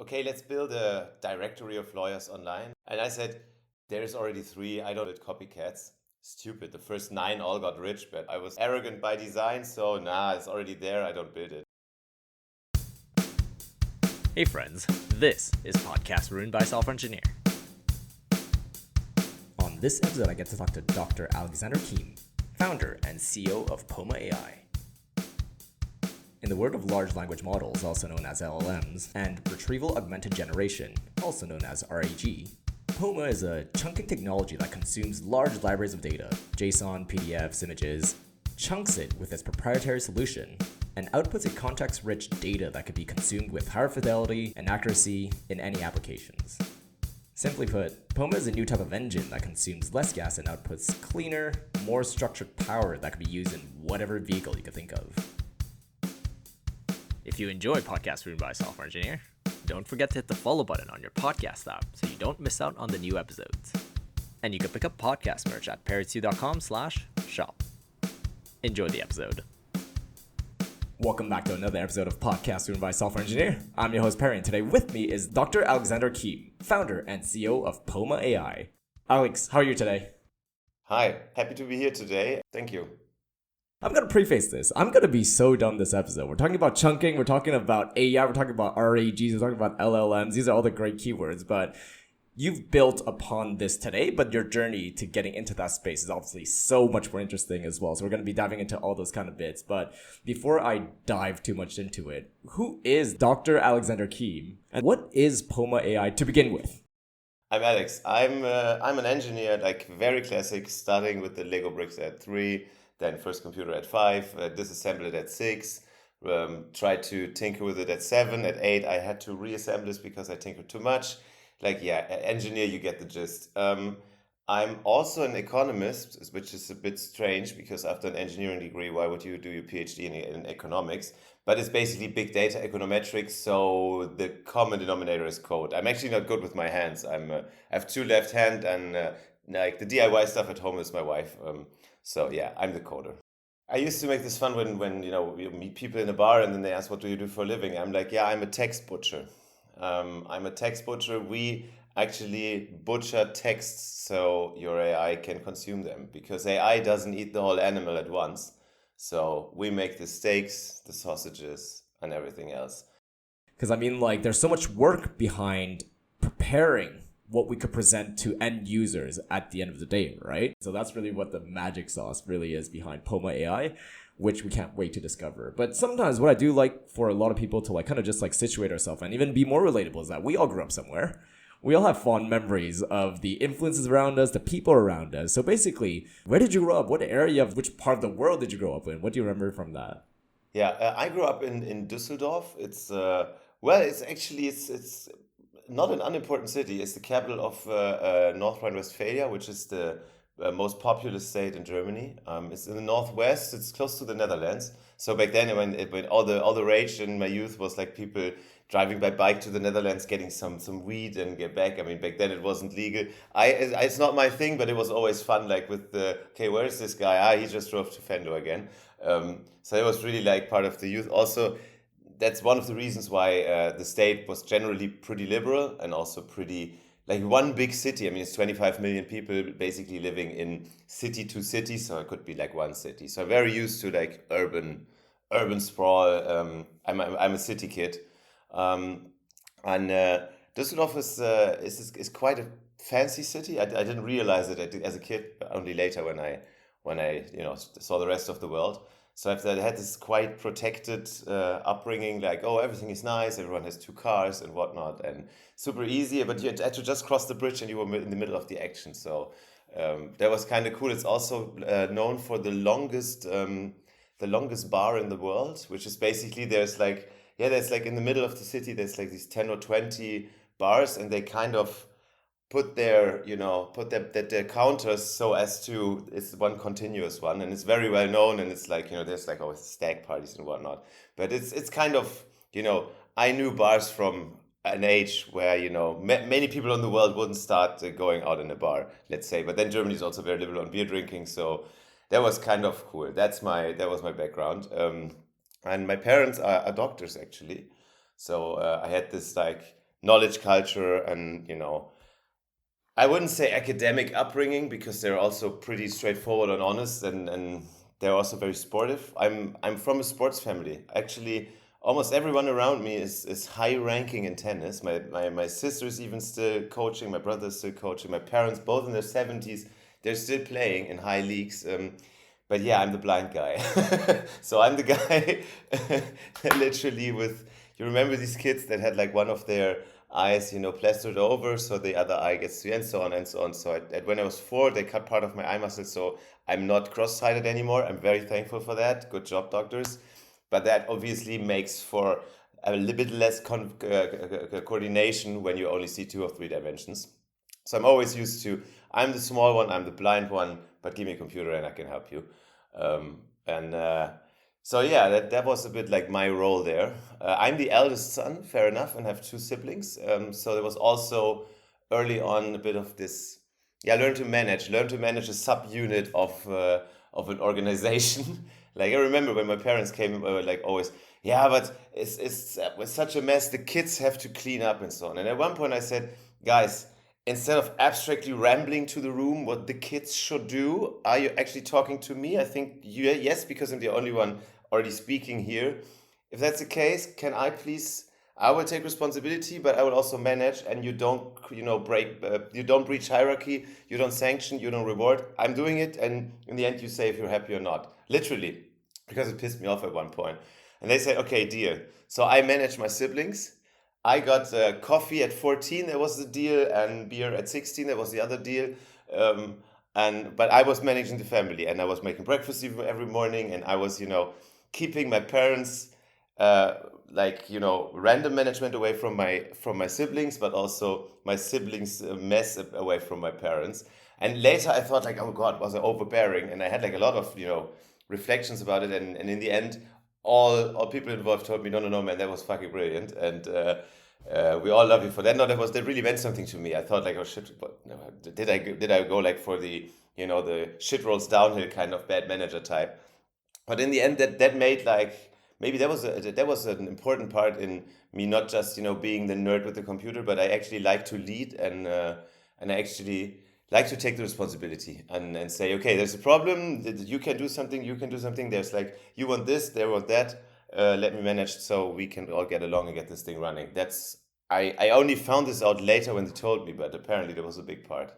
okay, let's build a directory of lawyers online. And I said, there's already 3. I don't build copycats. Stupid. The first 9 all got rich, but I was arrogant by design. So it's already there. I don't build it. Hey friends, this is Podcast Ruined by Software Engineer. On this episode, I get to talk to Dr. Alexander Kihm, founder and CEO of POMA AI. In the world of large language models, also known as LLMs, and Retrieval-Augmented Generation, also known as RAG, POMA is a chunking technology that consumes large libraries of data, JSON, PDFs, images, chunks it with its proprietary solution, and outputs a context-rich data that could be consumed with higher fidelity and accuracy in any applications. Simply put, POMA is a new type of engine that consumes less gas and outputs cleaner, more structured power that can be used in whatever vehicle you can think of. If you enjoy Podcast Ruined by Software Engineer, don't forget to hit the follow button on your podcast app so you don't miss out on the new episodes. And you can pick up podcast merch at perrytiu.com/shop. Enjoy the episode. Welcome back to another episode of Podcast Ruined by Software Engineer. I'm your host Perry, and today with me is Dr. Alexander Kihm, founder and CEO of POMA AI. Alex, how are you today? Hi, happy to be here today. Thank you. I'm going to preface this. I'm going to be so dumb this episode. We're talking about chunking, we're talking about AI, we're talking about RAGs, we're talking about LLMs. These are all the great keywords, but you've built upon this today, but your journey to getting into that space is obviously so much more interesting as well. So we're going to be diving into all those kind of bits. But before I dive too much into it, who is Dr. Alexander Kihm, and what is POMA AI to begin with? I'm Alex. I'm an engineer, like very classic, starting with the Lego bricks at 3, then first computer at 5, disassemble it at 6, tried to tinker with it at 7, at 8 I had to reassemble this because I tinkered too much. Engineer, you get the gist. I'm also an economist, which is a bit strange because after an engineering degree, why would you do your PhD in economics? But it's basically big data econometrics, so the common denominator is code. I'm actually not good with my hands. I have 2 left hand, and like the DIY stuff at home is my wife. I'm the coder. I used to make this fun when you meet people in a bar and then they ask, what do you do for a living? I'm like, I'm a text butcher. I'm a text butcher. We actually butcher texts so your AI can consume them, because AI doesn't eat the whole animal at once. So we make the steaks, the sausages, and everything else. Because there's so much work behind preparing what we could present to end users at the end of the day, right? So that's really what the magic sauce really is behind POMA AI, which we can't wait to discover. But sometimes what I do like for a lot of people to kind of just situate ourselves and even be more relatable is that we all grew up somewhere. We all have fond memories of the influences around us, the people around us. So basically, where did you grow up? What area of which part of the world did you grow up in? What do you remember from that? I grew up in Düsseldorf. It's not an unimportant city. It's the capital of North Rhine-Westphalia, which is the most populous state in Germany. It's in the northwest. It's close to the Netherlands. So back then, when all the rage in my youth was like people driving by bike to the Netherlands, getting some weed and get back. Back then it wasn't legal. It's not my thing, but it was always fun. Like where is this guy? He just drove to Fendo again. So it was really like part of the youth. Also, that's one of the reasons why the state was generally pretty liberal and also pretty like one big city. It's 25 million people basically living in city to city, so it could be like one city. So I'm very used to like urban sprawl. I'm a city kid, and Düsseldorf is quite a fancy city. I didn't realize it as a kid, only later when I saw the rest of the world. So I had this quite protected upbringing, like, everything is nice, everyone has 2 cars and whatnot, and super easy, but you had to just cross the bridge and you were in the middle of the action. So that was kind of cool. It's also known for the longest bar in the world, which is basically there's like in the middle of the city, there's like these 10 or 20 bars, and they kind of put their counters so as to, it's one continuous one, and it's very well known, and it's like, there's like always stag parties and whatnot, but it's kind of, I knew bars from an age where, many people in the world wouldn't start going out in a bar, let's say, but then Germany is also very liberal on beer drinking, so that was kind of cool. That was my background, and my parents are doctors actually, so I had this like knowledge culture and, I wouldn't say academic upbringing because they're also pretty straightforward and honest and they're also very sportive. I'm from a sports family. Actually, almost everyone around me is high ranking in tennis. My sister's even still coaching, my brother's still coaching, my parents, both in their 70s, they're still playing in high leagues. But yeah, I'm the blind guy. So I'm the guy literally with, you remember these kids that had like one of their eyes, plastered over, so the other eye gets to, and so on and so on. So when I was 4, they cut part of my eye muscle, so I'm not cross-sighted anymore. I'm very thankful for that. Good job, doctors. But that obviously makes for a little bit less coordination when you only see 2 or 3 dimensions. So I'm always used to, I'm the small one, I'm the blind one, but give me a computer and I can help you. And so yeah, that was a bit like my role there. I'm the eldest son, fair enough, and have 2 siblings. So there was also early on a bit of this, yeah, learn to manage a subunit of an organization. Like I remember when my parents came, like always, yeah, but it's such a mess. The kids have to clean up and so on. And at one point I said, guys, instead of abstractly rambling to the room what the kids should do, are you actually talking to me? I think yes, because I'm the only one already speaking here. If that's the case, can I please? I will take responsibility, but I will also manage. And you don't, you don't breach hierarchy, you don't sanction, you don't reward. I'm doing it, and in the end, you say if you're happy or not. Literally, because it pissed me off at one point. And they said, okay, deal. So I managed my siblings. I got coffee at 14, that was the deal, and beer at 16, that was the other deal. Um, but I was managing the family, and I was making breakfast every morning, and I was, keeping my parents, uh, random management away from my siblings, but also my siblings' mess away from my parents. And later I thought like, oh God, was I overbearing? And I had like a lot of reflections about it, and in the end, all people involved told me, no, no, no, man, that was fucking brilliant, and we all love you for that. No, that really meant something to me. I thought like, oh shit, what, no, did I go like for the the shit rolls downhill kind of bad manager type? But in the end, that made like maybe that was an important part in me not just being the nerd with the computer, but I actually like to lead and I actually like to take the responsibility and say, okay, there's a problem, you can do something, you can do something. There's like, you want this, they want that. Let me manage so we can all get along and get this thing running. I only found this out later when they told me, but apparently that was a big part.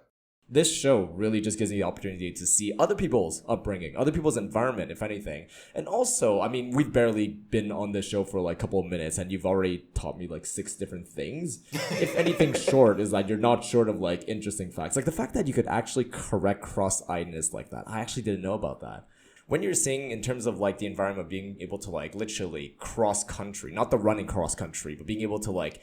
This show really just gives me the opportunity to see other people's upbringing, other people's environment, if anything. And also, I mean, we've barely been on this show for like a couple of minutes and you've already taught me like 6 different things. If anything short is like, you're not short of like interesting facts. Like the fact that you could actually correct cross-eyedness like that. I actually didn't know about that. When you're saying in terms of like the environment being able to like literally cross country, not the running cross country, but being able to like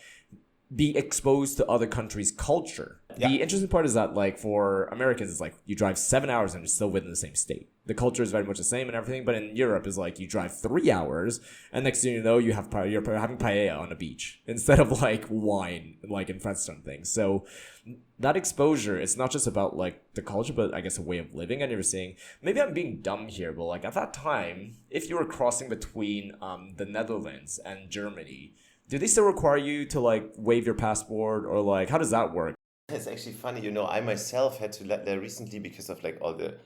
be exposed to other countries' culture. Yeah. The interesting part is that, like, for Americans, it's like you drive 7 hours and you're still within the same state. The culture is very much the same and everything, but in Europe, is like you drive 3 hours and next thing you know, you're having paella on a beach instead of like wine, like in France and things. So that exposure, it's not just about like the culture, but I guess a way of living. And you're saying, maybe I'm being dumb here, but like at that time, if you were crossing between the Netherlands and Germany, do they still require you to like waive your passport or like how does that work? It's actually funny, I myself had to let there recently because of like all the,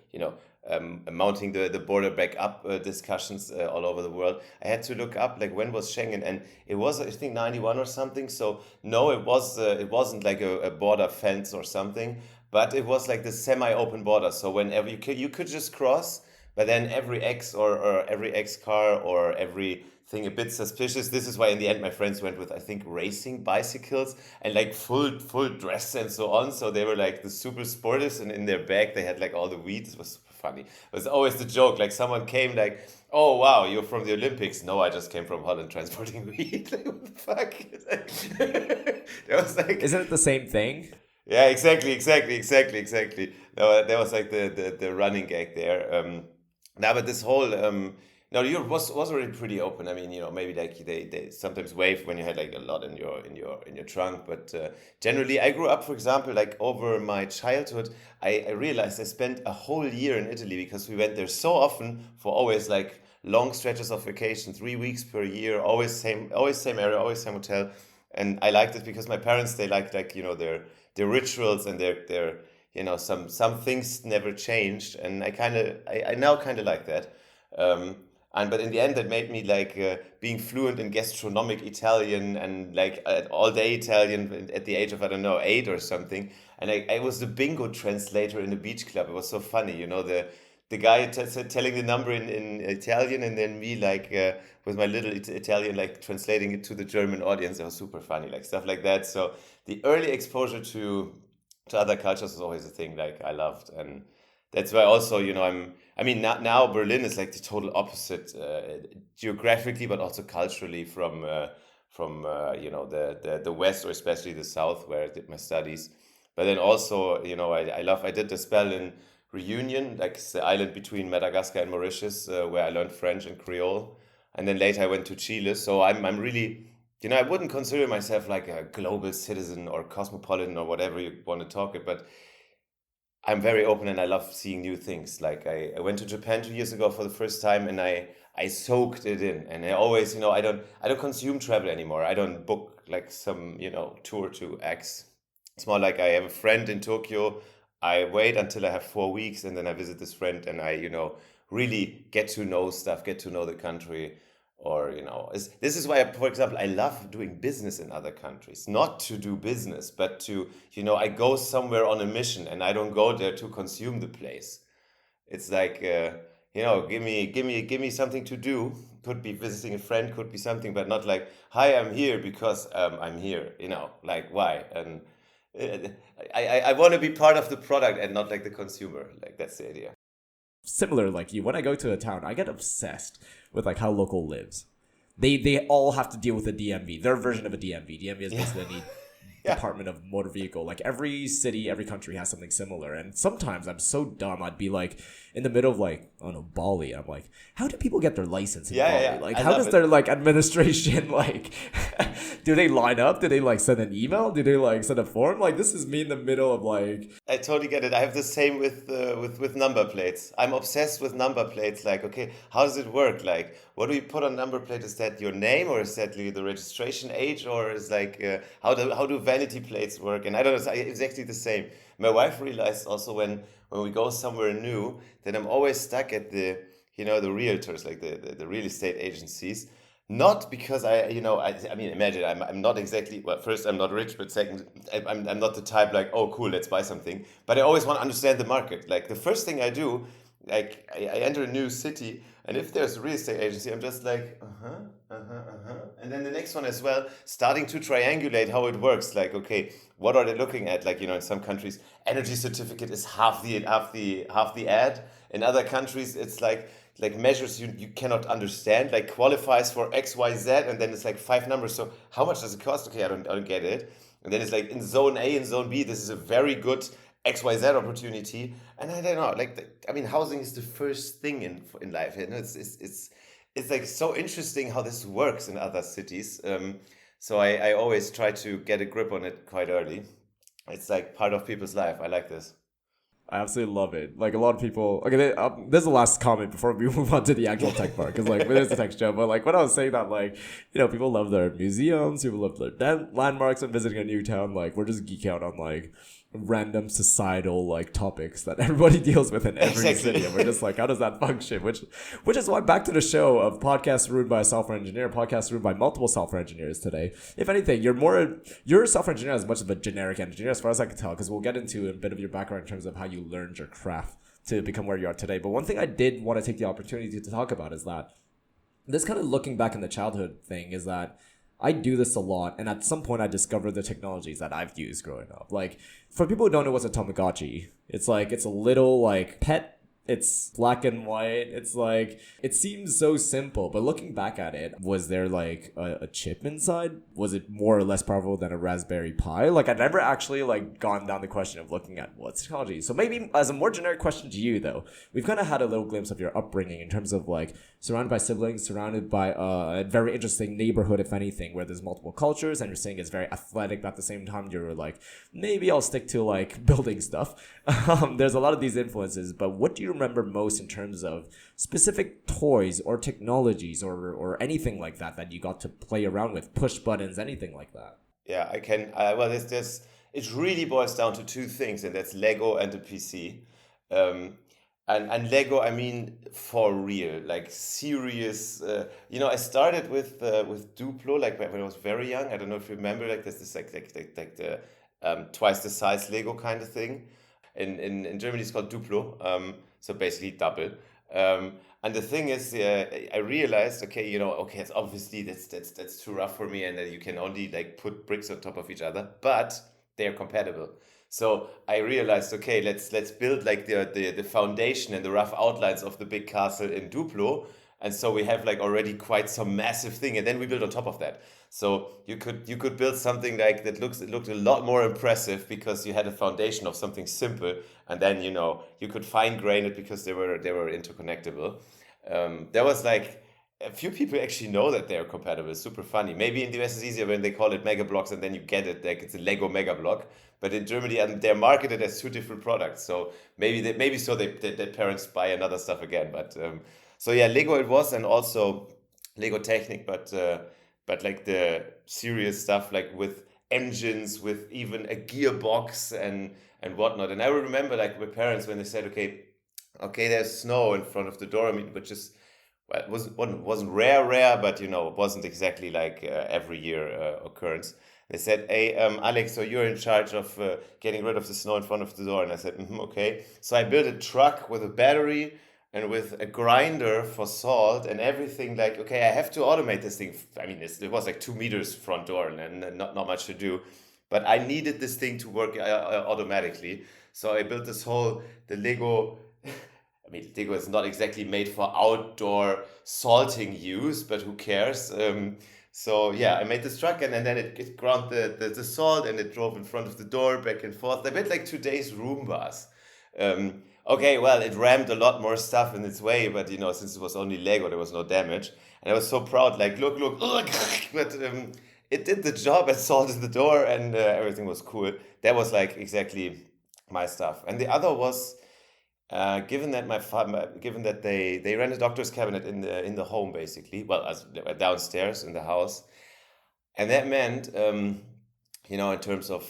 mounting the border back up discussions all over the world. I had to look up like when was Schengen, and it was I think 91 or something. So no, it wasn't like a border fence or something, but it was like the semi-open border. So whenever you could just cross, but then every or every X car or every thing a bit suspicious. This is why in the end my friends went with I think racing bicycles and like full dress and so on. So they were like the super sportives, and in their bag they had like all the weed. It was super funny. It was always the joke. Like someone came like, "Oh wow, you're from the Olympics." No, I just came from Holland transporting weed. Like what the fuck? It was like, Isn't it the same thing? yeah, exactly. No, that was like the running gag there. Now, but this whole no, Europe was already pretty open. I mean, maybe like they sometimes wave when you had like a lot in your trunk, but generally, I grew up, for example, like over my childhood, I realized I spent a whole year in Italy because we went there so often for always like long stretches of vacation, 3 weeks per year, always same area, always same hotel. and I liked it because my parents, they like their rituals, and their some things never changed, and I now kind of like that. Um, and but in the end, that made me like being fluent in gastronomic Italian, and like all day Italian at the age of, I don't know, 8 or something. And I was the bingo translator in the beach club. It was so funny, the guy telling the number in Italian, and then me like with my little Italian like translating it to the German audience. It was super funny, like stuff like that. So the early exposure to other cultures was always a thing like I loved, and that's why also I mean now Berlin is like the total opposite geographically, but also culturally from the west, or especially the south where I did my studies. But then also I did the spell in Reunion, like it's the island between Madagascar and Mauritius, where I learned French and Creole, and then later I went to Chile. So I'm really, I wouldn't consider myself like a global citizen or cosmopolitan or whatever you want to talk it, but I'm very open and I love seeing new things. Like I went to Japan 2 years ago for the first time, and I soaked it in. And I always, I don't consume travel anymore. I don't book like some, tour to X. It's more like I have a friend in Tokyo. I wait until I have 4 weeks, and then I visit this friend, and I, really get to know stuff, get to know the country. Or, this is why, for example, I love doing business in other countries. Not to do business, but to, I go somewhere on a mission, and I don't go there to consume the place. It's like, give me something to do. Could be visiting a friend, could be something, but not like, hi, I'm here because I'm here. Like why? And uh, I want to be part of the product and not like the consumer. Like that's the idea. Similar like you, when I go to a town, I get obsessed with like how local lives. They all have to deal with a DMV, their version of a DMV. DMV is basically Yeah. Department of Motor Vehicle. Like every city, every country has something similar. And sometimes I'm so dumb, I'd be like in the middle of like, I don't know, Bali. I'm like, how do people get their license in Yeah, Bali? yeah, yeah. Like, I how love does it. their like administration like? Do they line up? Do they like send an email? Do they like send a form? Like this is me in the middle of like. I totally get it. I have the same with number plates. I'm obsessed with number plates. Like, okay, how does it work? Like, what do you put on number plate? Is that your name, or is that the registration age, or is like how do vanity plates work? And I don't know. It's exactly the same. My wife realized also when we go somewhere new that I'm always stuck at the realtors, like the real estate agencies. Not because I mean, imagine I'm not exactly, well, first, I'm not rich, but second, I'm not the type like, oh, cool, let's buy something. But I always want to understand the market. Like, the first thing I do, like, I enter a new city, and if there's a real estate agency, I'm just like, And then the next one as well, starting to triangulate how it works. Like, okay, what are they looking at? Like, in some countries, energy certificate is half the ad. In other countries, it's like measures you cannot understand, like qualifies for XYZ, and then it's like five numbers. So how much does it cost? Okay, I don't get it. And then it's like in zone A and zone B, this is a very good XYZ opportunity. And I don't know, like I mean, housing is the first thing in life. It's like so interesting how this works in other cities. So I always try to get a grip on it quite early. It's like part of people's life. I like this. I absolutely love it. Like a lot of people. Okay, this is the last comment before we move on to the actual tech part, because like there's the tech show. But like when I was saying that, like people love their museums, people love their landmarks, and visiting a new town. Like we're just geek out on like random societal like topics that everybody deals with in every Exactly. city, and we're just like, how does that function? Which is why back to the show of podcast ruined by a software engineer, podcast ruined by multiple software engineers today. If anything, you're a software engineer as much of a generic engineer as far as I can tell, because we'll get into a bit of your background in terms of how you learned your craft to become where you are today. But one thing I did want to take the opportunity to talk about is that this kind of looking back in the childhood thing is that I do this a lot, and at some point I discovered the technologies that I've used growing up. Like, for people who don't know what's a Tamagotchi, it's a little like pet. It's black and white. It's like, it seems so simple, but looking back at it, was there like a chip inside? Was it more or less powerful than a Raspberry Pi? Like, I'd never actually like gone down the question of looking at what's technology. So maybe as a more generic question to you though, we've kind of had a little glimpse of your upbringing in terms of like surrounded by siblings, surrounded by a very interesting neighborhood, if anything, where there's multiple cultures, and you're saying it's very athletic, but at the same time you're like, maybe I'll stick to like building stuff. There's a lot of these influences, but what do you remember most in terms of specific toys or technologies or anything like that you got to play around with, push buttons, anything like that? Yeah, I can. Well, it really boils down to two things, and that's Lego and the PC. Um, and Lego, I mean, for real, like serious. I started with Duplo, like when I was very young. I don't know if you remember, like this like the twice the size Lego kind of thing. In Germany, it's called Duplo. So basically double. Um, and the thing is, I realized, okay, okay, it's obviously that's too rough for me, and that you can only like put bricks on top of each other, but they are compatible. So I realized, okay, let's build like the foundation and the rough outlines of the big castle in Duplo, and so we have like already quite some massive thing, and then we build on top of that. So you could build something like that it looked a lot more impressive because you had a foundation of something simple, and then you could fine grain it because they were interconnectable. There was like a few people actually know that they are compatible. It's super funny. Maybe in the US it's easier when they call it mega blocks and then you get it like it's a Lego mega block. But in Germany, they're marketed as two different products. So maybe so their parents buy another stuff again. But so yeah, Lego it was, and also Lego Technic, but like the serious stuff like with engines, with even a gearbox and whatnot. And I remember like my parents when they said, okay, there's snow in front of the door. I mean, which is well, it wasn't rare, but it wasn't exactly like every year occurrence. They said, "Hey, Alex, so you're in charge of getting rid of the snow in front of the door." And I said, okay. So I built a truck with a battery and with a grinder for salt and everything. Like, okay, I have to automate this thing. I mean, it was like 2 meters front door and not much to do, but I needed this thing to work automatically. So I built the Lego. I mean, Lego is not exactly made for outdoor salting use, but who cares? So yeah, I made this truck, and then it ground the salt, and it drove in front of the door back and forth. A bit like today's Roombas. Okay, well, it rammed a lot more stuff in its way, but since it was only Lego, there was no damage, and I was so proud. Like, look, ugh, but it did the job and salted the door, and everything was cool. That was like exactly my stuff, and the other was given that given that they ran a doctor's cabinet in the home basically, well, as downstairs in the house, and that meant, in terms of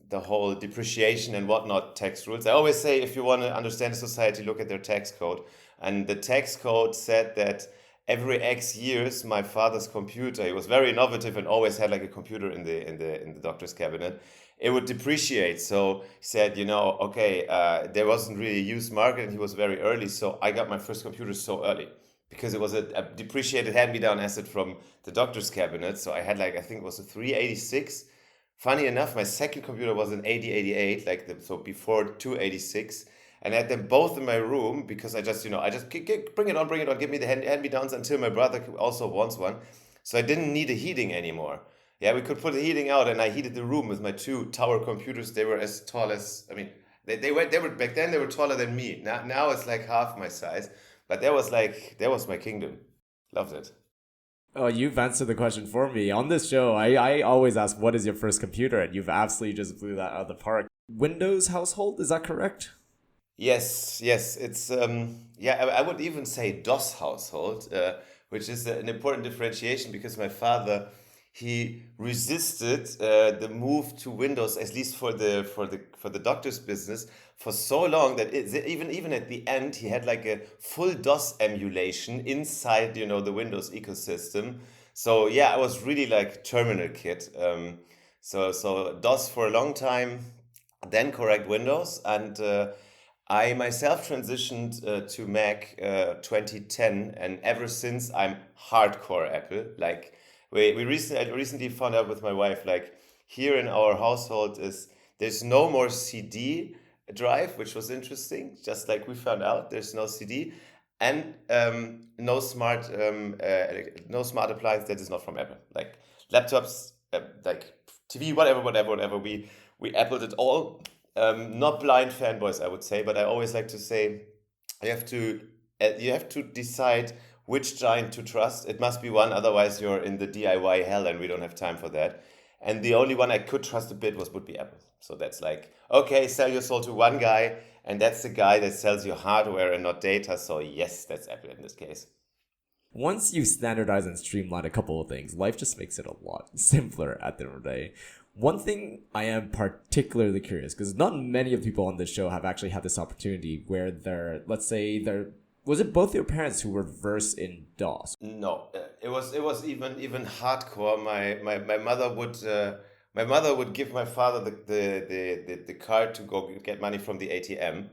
the whole depreciation and whatnot tax rules. I always say if you want to understand society, look at their tax code, and the tax code said that every X years, my father's computer, he was very innovative and always had like a computer in the doctor's cabinet, it would depreciate. So he said, okay, there wasn't really a used market, and he was very early. So I got my first computer so early because it was a depreciated hand-me-down asset from the doctor's cabinet. So I had like, I think it was a 386. Funny enough, my second computer was an 8088, so before 286, and I had them both in my room because I just bring it on, give me the hand-me-downs until my brother also wants one. So I didn't need a heating anymore. Yeah, we could put the heating out, and I heated the room with my two tower computers. They were as tall as, I mean, they were back then. They were taller than me. Now it's like half my size. But that was my kingdom. Loved it. Oh, you've answered the question for me. On this show, I always ask, what is your first computer? And you've absolutely just blew that out of the park. Windows household, is that correct? Yes, yes, it's yeah. I would even say DOS household, which is an important differentiation because my father he resisted the move to Windows, at least for the doctor's business, for so long that even at the end he had like a full DOS emulation inside the Windows ecosystem. So yeah, I was really like terminal kid. So DOS for a long time, then correct Windows, and I myself transitioned to Mac 2010, and ever since I'm hardcore Apple. Like I recently found out with my wife, like here in our household is there's no more CD drive, which was interesting. Just like we found out, there's no CD, and no smart appliance that is not from Apple. Like laptops, like TV, whatever. We Appled it all. Not blind fanboys, I would say, but I always like to say you have to you have to decide which giant to trust. It must be one, otherwise you're in the DIY hell, and we don't have time for that. And the only one I could trust a bit would be Apple. So that's like, okay, sell your soul to one guy, and that's the guy that sells you hardware and not data. So yes, that's Apple in this case. Once you standardize and streamline a couple of things, life just makes it a lot simpler at the end of the day. One thing I am particularly curious, because not many of the people on this show have actually had this opportunity where let's say was it both your parents who were versed in DOS? No, it was even hardcore. My mother would give my father the card to go get money from the ATM,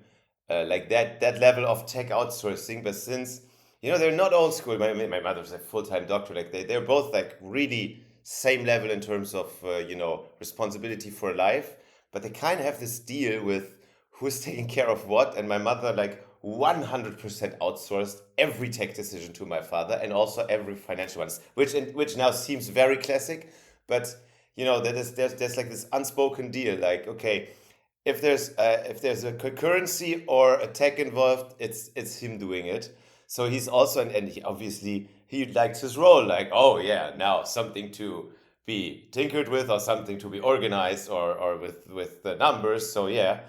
like that level of tech outsourcing. But since they're not old school. My mother's a full-time doctor. Like they're both like really same level in terms of responsibility for life. But they kind of have this deal with who's taking care of what. And my mother like 100% outsourced every tech decision to my father, and also every financial ones, which now seems very classic. But there's like this unspoken deal. Like, okay, if there's a currency or a tech involved, it's him doing it. So he's also, and he obviously he likes his role. Like, oh yeah, now something to be tinkered with, or something to be organized, or with the numbers. So yeah,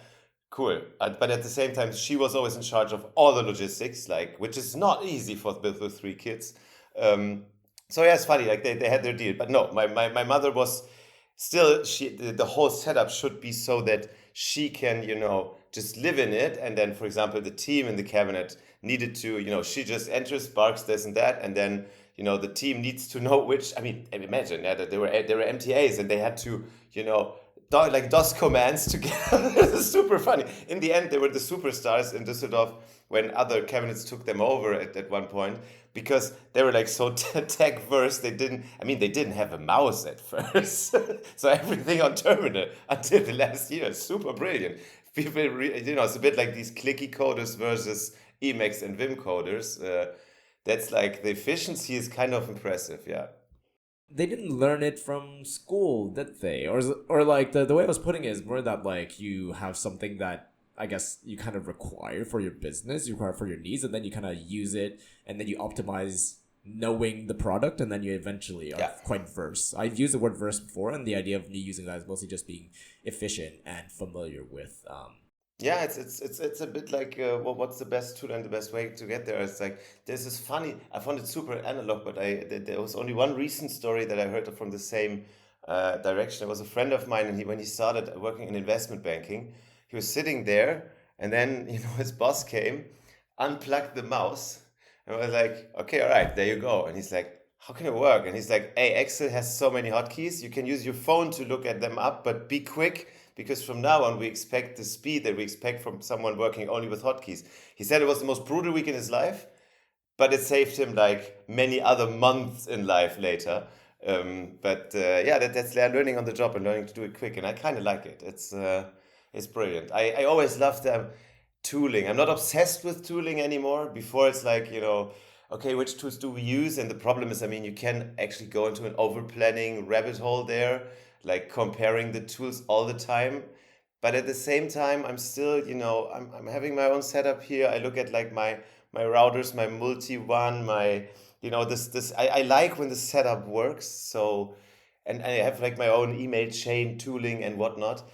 cool. But at the same time, she was always in charge of all the logistics, like, which is not easy for the three kids. Um, so yeah, it's funny. Like they had their deal, but no, my mother was still, the whole setup should be so that she can just live in it. And then, for example, the team in the cabinet needed to, she just enters, barks this and that, and then the team needs to know which. I mean, imagine, yeah, that there were MTAs, and they had to like DOS commands together. This is super funny. In the end, they were the superstars in Düsseldorf when other cabinets took them over at one point, because they were like so tech versed. They didn't have a mouse at first. So everything on terminal until the last year. Super brilliant. People, it's a bit like these clicky coders versus Emacs and Vim coders. That's like, the efficiency is kind of impressive. Yeah. They didn't learn it from school, did they? Or like the way I was putting it is more that like you have something that I guess you kind of require for your business, you require for your needs, and then you kind of use it, and then you optimize knowing the product, and then you eventually are Yeah. quite versed. I've used the word versed before, and the idea of me using that is mostly just being efficient and familiar with. Yeah, it's a bit like, what's the best tool and the best way to get there? It's like, there's this funny. I found it super analog, but there was only one recent story that I heard from the same direction. It was a friend of mine, and when he started working in investment banking, he was sitting there, and then his boss came, unplugged the mouse, and was like, okay, all right, there you go. And he's like, how can it work? And he's like, hey, Excel has so many hotkeys. You can use your phone to look at them up, but be quick, because from now on we expect the speed that we expect from someone working only with hotkeys. He said it was the most brutal week in his life, but it saved him like many other months in life later. But yeah, that's learning on the job and learning to do it quick, and I kind of like it. It's brilliant. I always loved tooling. I'm not obsessed with tooling anymore. Before, it's like, okay, which tools do we use? And the problem is, you can actually go into an over planning rabbit hole there, like comparing the tools all the time. But at the same time, I'm still, I'm having my own setup here. I look at like my routers, my multi one, my, this I like when the setup works. So, and I have like my own email chain tooling and whatnot.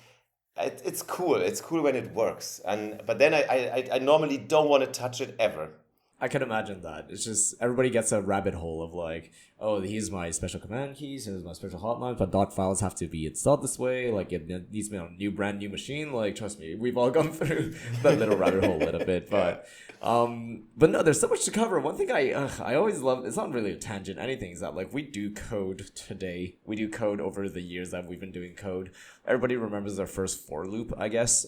It's cool. It's cool when it works. But then I normally don't want to touch it ever. I can imagine that. It's just everybody gets a rabbit hole of like, oh, here's my special command keys, here's my special hotline, but doc files have to be installed this way. Like it needs to be on a brand new machine. Like trust me, we've all gone through that little rabbit hole a little bit. But no, there's so much to cover. One thing I always love. It's not really a tangent. Anything is that like we do code today. We do code over the years that we've been doing code. Everybody remembers their first for loop, I guess.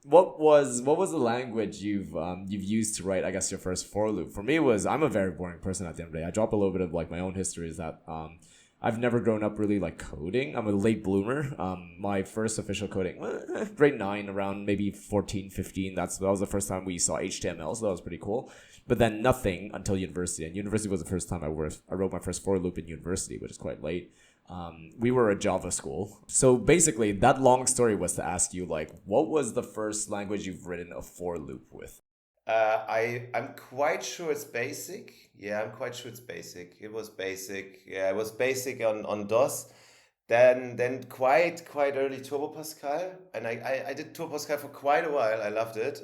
What was the language you've used to write, I guess, your first for loop? For me, I'm a very boring person at the end of the day. I drop a little bit of like my own history is that I've never grown up really like coding. I'm a late bloomer. My first official coding, grade 9, around maybe 14, 15. That was the first time we saw HTML, so that was pretty cool. But then nothing until university. And university was the first time I wrote my first for loop in university, which is quite late. We were a Java school. So basically, that long story was to ask you, like, what was the first language you've written a for loop with? I'm quite sure it's basic. Yeah, I'm quite sure it's basic. It was basic. Yeah, it was basic on DOS. Then quite early Turbo Pascal, and I did Turbo Pascal for quite a while. I loved it.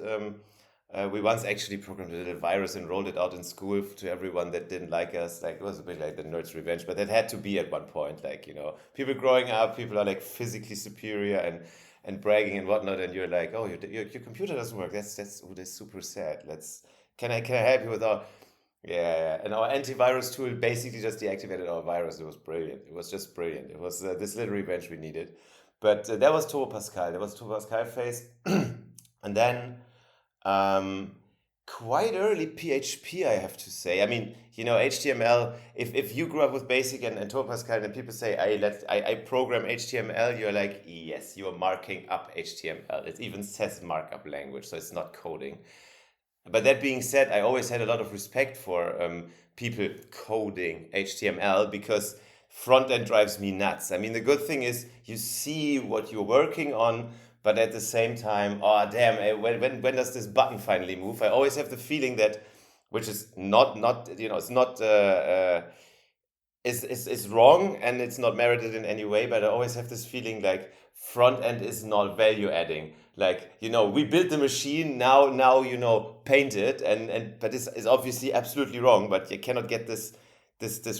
We once actually programmed a little virus and rolled it out in school to everyone that didn't like us. Like it was a bit like the nerd's revenge, but that had to be at one point. Like, people growing up, people are like physically superior and bragging and whatnot, and you're like, oh, your computer doesn't work. That's super sad. Can I help you with our yeah, and our antivirus tool basically just deactivated our virus. It was brilliant. It was just brilliant. It was this little revenge we needed. But that was Turbo Pascal. That was Turbo Pascal phase. And then um, quite early PHP, I have to say. I mean, HTML, if you grew up with Basic and Turbo Pascal and people say, I program HTML, you're like, yes, you're marking up HTML. It even says markup language, so it's not coding. But that being said, I always had a lot of respect for people coding HTML because front end drives me nuts. I mean, the good thing is you see what you're working on, but at the same time, oh damn, when does this button finally move? I always have the feeling that, which is not it's not is wrong and it's not merited in any way, but I always have this feeling like front end is not value adding. Like, we built the machine, now paint it, and but this is obviously absolutely wrong, but you cannot get this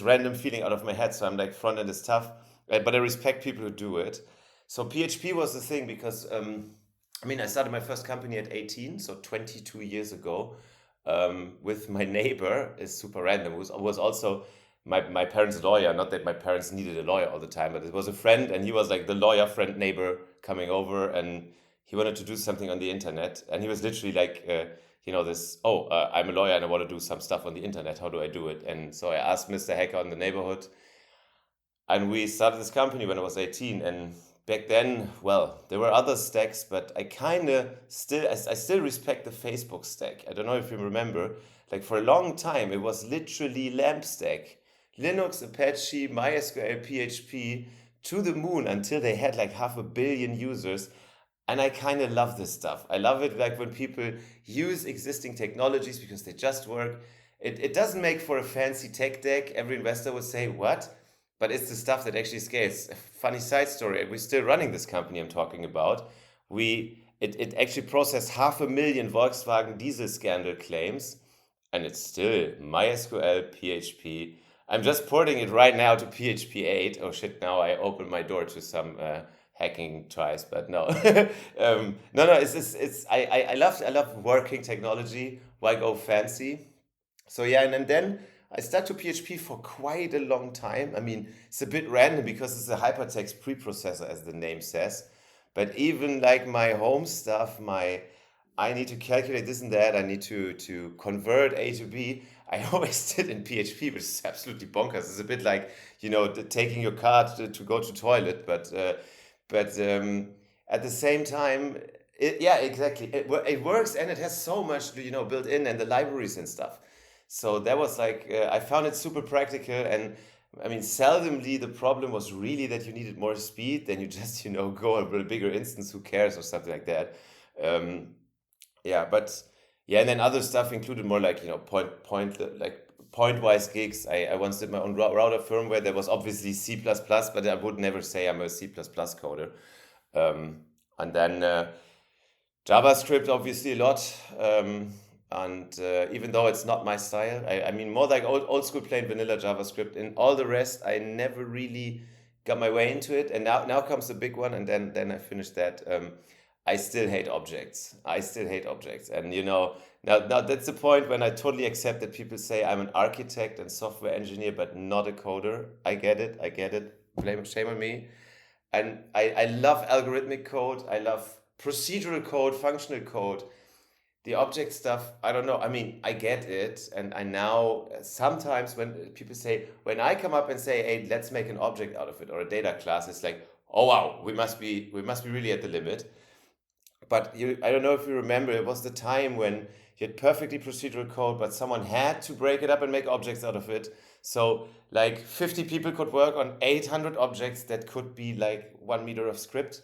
random feeling out of my head. So I'm like, front end is tough, but I respect people who do it. So PHP was the thing because I mean, I started my first company at 18, so 22 years ago, with my neighbor. Is super random. Was also my parents' lawyer. Not that my parents needed a lawyer all the time, but it was a friend, and he was like the lawyer friend neighbor coming over, and he wanted to do something on the internet, and he was literally like, I'm a lawyer and I want to do some stuff on the internet. How do I do it? And so I asked Mr. Hacker in the neighborhood, and we started this company when I was 18. And back then, well, there were other stacks, but I still respect the Facebook stack. I don't know if you remember, like for a long time, it was literally LAMP stack, Linux, Apache, MySQL, PHP, to the moon until they had like 500 million users. And I kind of love this stuff. I love it like when people use existing technologies because they just work. It doesn't make for a fancy tech deck. Every investor would say, what? But it's the stuff that actually scales. A funny side story, we're still running this company I'm talking about. It actually processed 500 million Volkswagen diesel scandal claims, and it's still MySQL, PHP. I'm just porting it right now to PHP 8. Oh shit, now I open my door to some hacking tries, but no. No, I love working technology. Why go fancy? So yeah, and then I stuck to PHP for quite a long time. I mean, it's a bit random because it's a hypertext preprocessor, as the name says. But even like my home stuff, I need to calculate this and that. I need to convert A to B. I always did in PHP, which is absolutely bonkers. It's a bit like taking your card to go to toilet, but at the same time, yeah, exactly. It works and it has so much built in and the libraries and stuff. So that was like I found it super practical, and I mean, seldomly the problem was really that you needed more speed than you just go a little bigger instance. Who cares or something like that. Um, yeah, but yeah, and then other stuff included more like like point-wise gigs. I once did my own router firmware that was obviously C++, but I would never say I'm a C++ coder. And then JavaScript, obviously a lot. And even though it's not my style, I mean, more like old school plain vanilla JavaScript. And all the rest, I never really got my way into it. And now comes the big one, and then I finished that. I still hate objects. I still hate objects. And now that's the point when I totally accept that people say I'm an architect and software engineer, but not a coder. I get it. I get it. Shame on me. And I love algorithmic code. I love procedural code, functional code. The object stuff, I don't know. I mean, I get it. And I now, sometimes when people say, when I come up and say, hey, let's make an object out of it or a data class, it's like, oh wow, we must be really at the limit. But I don't know if you remember, it was the time when you had perfectly procedural code, but someone had to break it up and make objects out of it. So like 50 people could work on 800 objects that could be like 1 meter of script.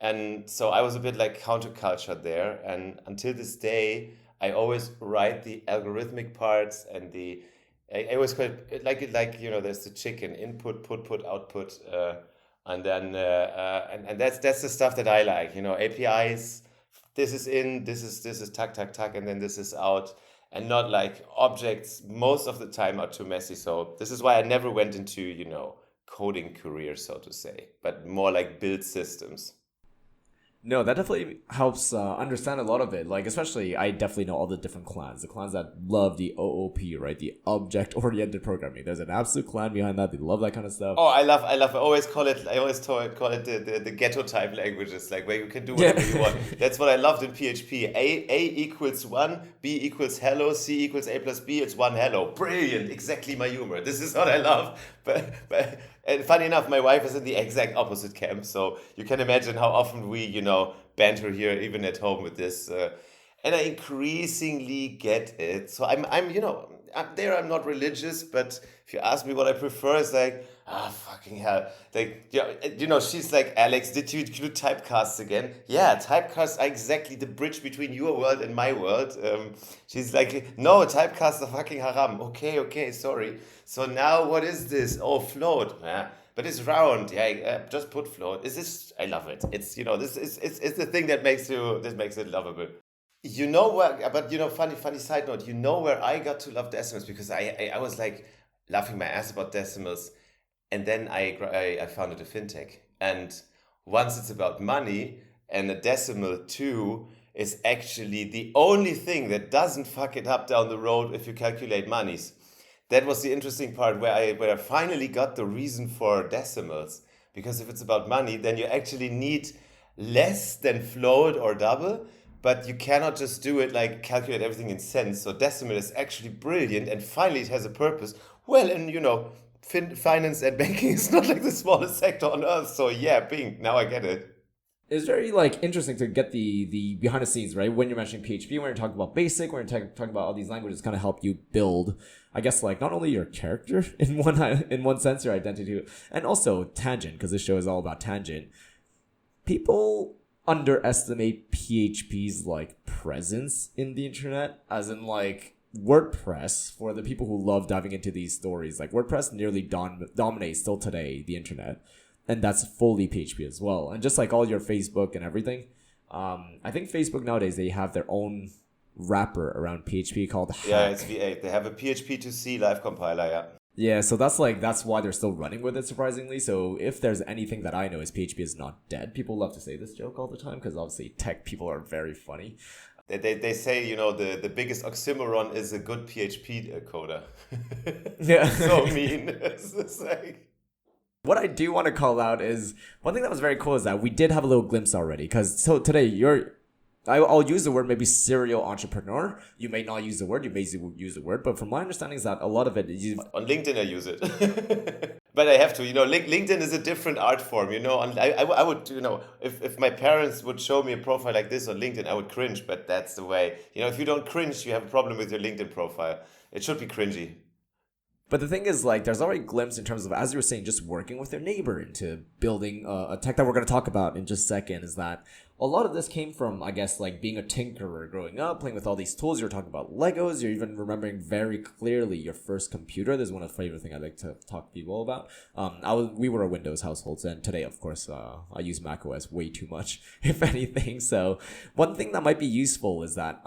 And so I was a bit like counterculture there. And until this day, I always write the algorithmic parts and I always call it there's the chicken input, put, output, and then and that's the stuff that I like. APIs, this is in, this is tuck, tuck, tuck, and then this is out. And not like objects most of the time are too messy. So this is why I never went into, coding career, so to say, but more like build systems. No, that definitely helps understand a lot of it. Like, especially, I definitely know all the different clans. The clans that love the OOP, right? The object-oriented programming. There's an absolute clan behind that. They love that kind of stuff. Oh, I love. I always call it the ghetto type languages, like where you can do whatever you want. That's what I loved in PHP. A equals one, B equals hello, C equals A plus B. It's one hello. Brilliant. Exactly my humor. This is what I love. But and funny enough, my wife is in the exact opposite camp. So you can imagine how often we, banter here, even at home with this. And I increasingly get it. So I'm not religious, but if you ask me what I prefer, it's like, fucking hell. Like, she's like, Alex, did you do typecasts again? Yeah, typecasts are exactly the bridge between your world and my world. She's like, no, typecasts are fucking haram. Okay, sorry. So now what is this? Oh, float. Yeah. But it's round, yeah. Just put float. I love it. It's it's the thing that makes it lovable. You know where, but funny side note. You know where I got to love decimals because I was like laughing my ass about decimals, and then I founded a fintech. And once it's about money, and a decimal two is actually the only thing that doesn't fuck it up down the road if you calculate monies. That was the interesting part where I finally got the reason for decimals. Because if it's about money, then you actually need less than float or double, but you cannot just do it like calculate everything in cents. So decimal is actually brilliant, and finally it has a purpose. Well, and finance and banking is not like the smallest sector on earth. So yeah, bing, now I get it. It's very like interesting to get the behind the scenes, right? When you're mentioning PHP, when you're talking about basic, when you're talking about all these languages, kind of help you build, I guess, like not only your character in one sense, your identity, and also tangent, because this show is all about tangent. People underestimate PHP's like presence in the internet, as in like WordPress. For the people who love diving into these stories, like WordPress nearly dominates still today the internet, and that's fully PHP as well. And just like all your Facebook and everything, I think Facebook nowadays, they have their own wrapper around PHP called Hack. Yeah, it's V8. They have a PHP to C live compiler, yeah. Yeah, so that's why they're still running with it, surprisingly. So if there's anything that I know is PHP is not dead. People love to say this joke all the time because obviously tech people are very funny. They say, the biggest oxymoron is a good PHP coder. Yeah. So mean. It's just like... What I do want to call out is one thing that was very cool is that we did have a little glimpse already. Because so today I'll use the word maybe serial entrepreneur. You may not use the word, you may use the word, but from my understanding is that a lot of it is... On LinkedIn I use it. But I have to, LinkedIn is a different art form, I would, if my parents would show me a profile like this on LinkedIn, I would cringe, but that's the way. If you don't cringe, you have a problem with your LinkedIn profile. It should be cringy. But the thing is, like, there's already a glimpse in terms of, as you were saying, just working with your neighbor into building a tech that we're going to talk about in just a second, is that a lot of this came from, I guess, like being a tinkerer growing up, playing with all these tools. You're talking about Legos. You're even remembering very clearly your first computer. This is one of the favorite things I like to talk to people about. We were a Windows household, and today, of course, I use Mac OS way too much, if anything. So one thing that might be useful is that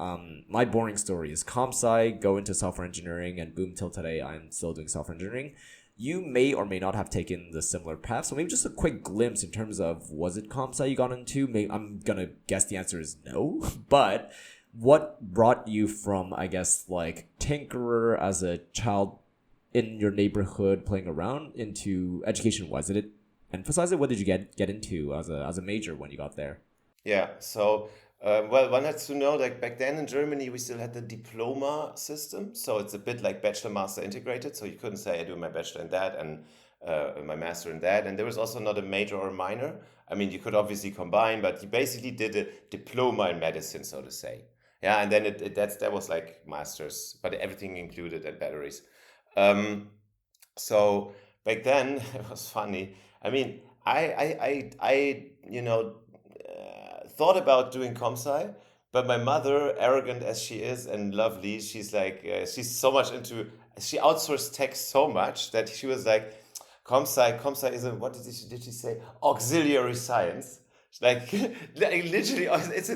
my boring story is comp sci, go into software engineering, and boom, till today, I'm still doing software engineering. You may or may not have taken the similar path. So maybe just a quick glimpse in terms of, was it comp sci you got into? I'm going to guess the answer is no. But what brought you from, I guess, like tinkerer as a child in your neighborhood playing around into education-wise? Did it emphasize it? What did you get into as a major when you got there? Yeah, so... well, one has to know, like back then in Germany, we still had the diploma system. So it's a bit like bachelor master integrated. So you couldn't say I do my bachelor in that and my master in that. And there was also not a major or a minor. I mean, you could obviously combine, but you basically did a diploma in medicine, so to say. Yeah, and then that was like masters, but everything included and batteries. So back then it was funny. I mean, I thought about doing comp sci, but my mother, arrogant as she is and lovely, she's like, she's so much she outsourced tech so much that she was like, comp sci is what did she say? Auxiliary science. Like, like literally, it's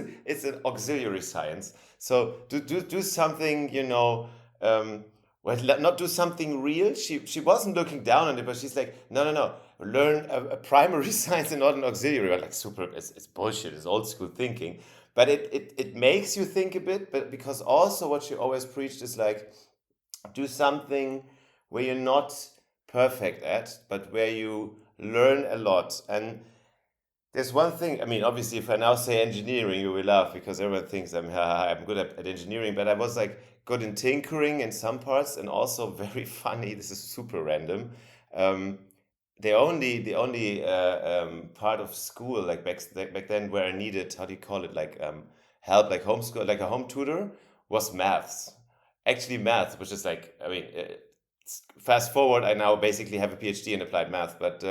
an auxiliary science. So do something, well, not do something real. She wasn't looking down on it, but she's like, no, learn a primary science and not an auxiliary. I'm like, super, it's bullshit. It's old school thinking, but it makes you think a bit. But because also what she always preached is like, do something where you're not perfect at, but where you learn a lot. And there's one thing, I mean, obviously, if I now say engineering, you will laugh because everyone thinks I'm good at engineering, but I was like good in tinkering in some parts and also very funny. This is super random. Um, the only part of school like back then where I needed, how do you call it, like help, like homeschool, like a home tutor, was maths. Actually, maths, which is like, I mean, fast forward, I now basically have a PhD in applied math, but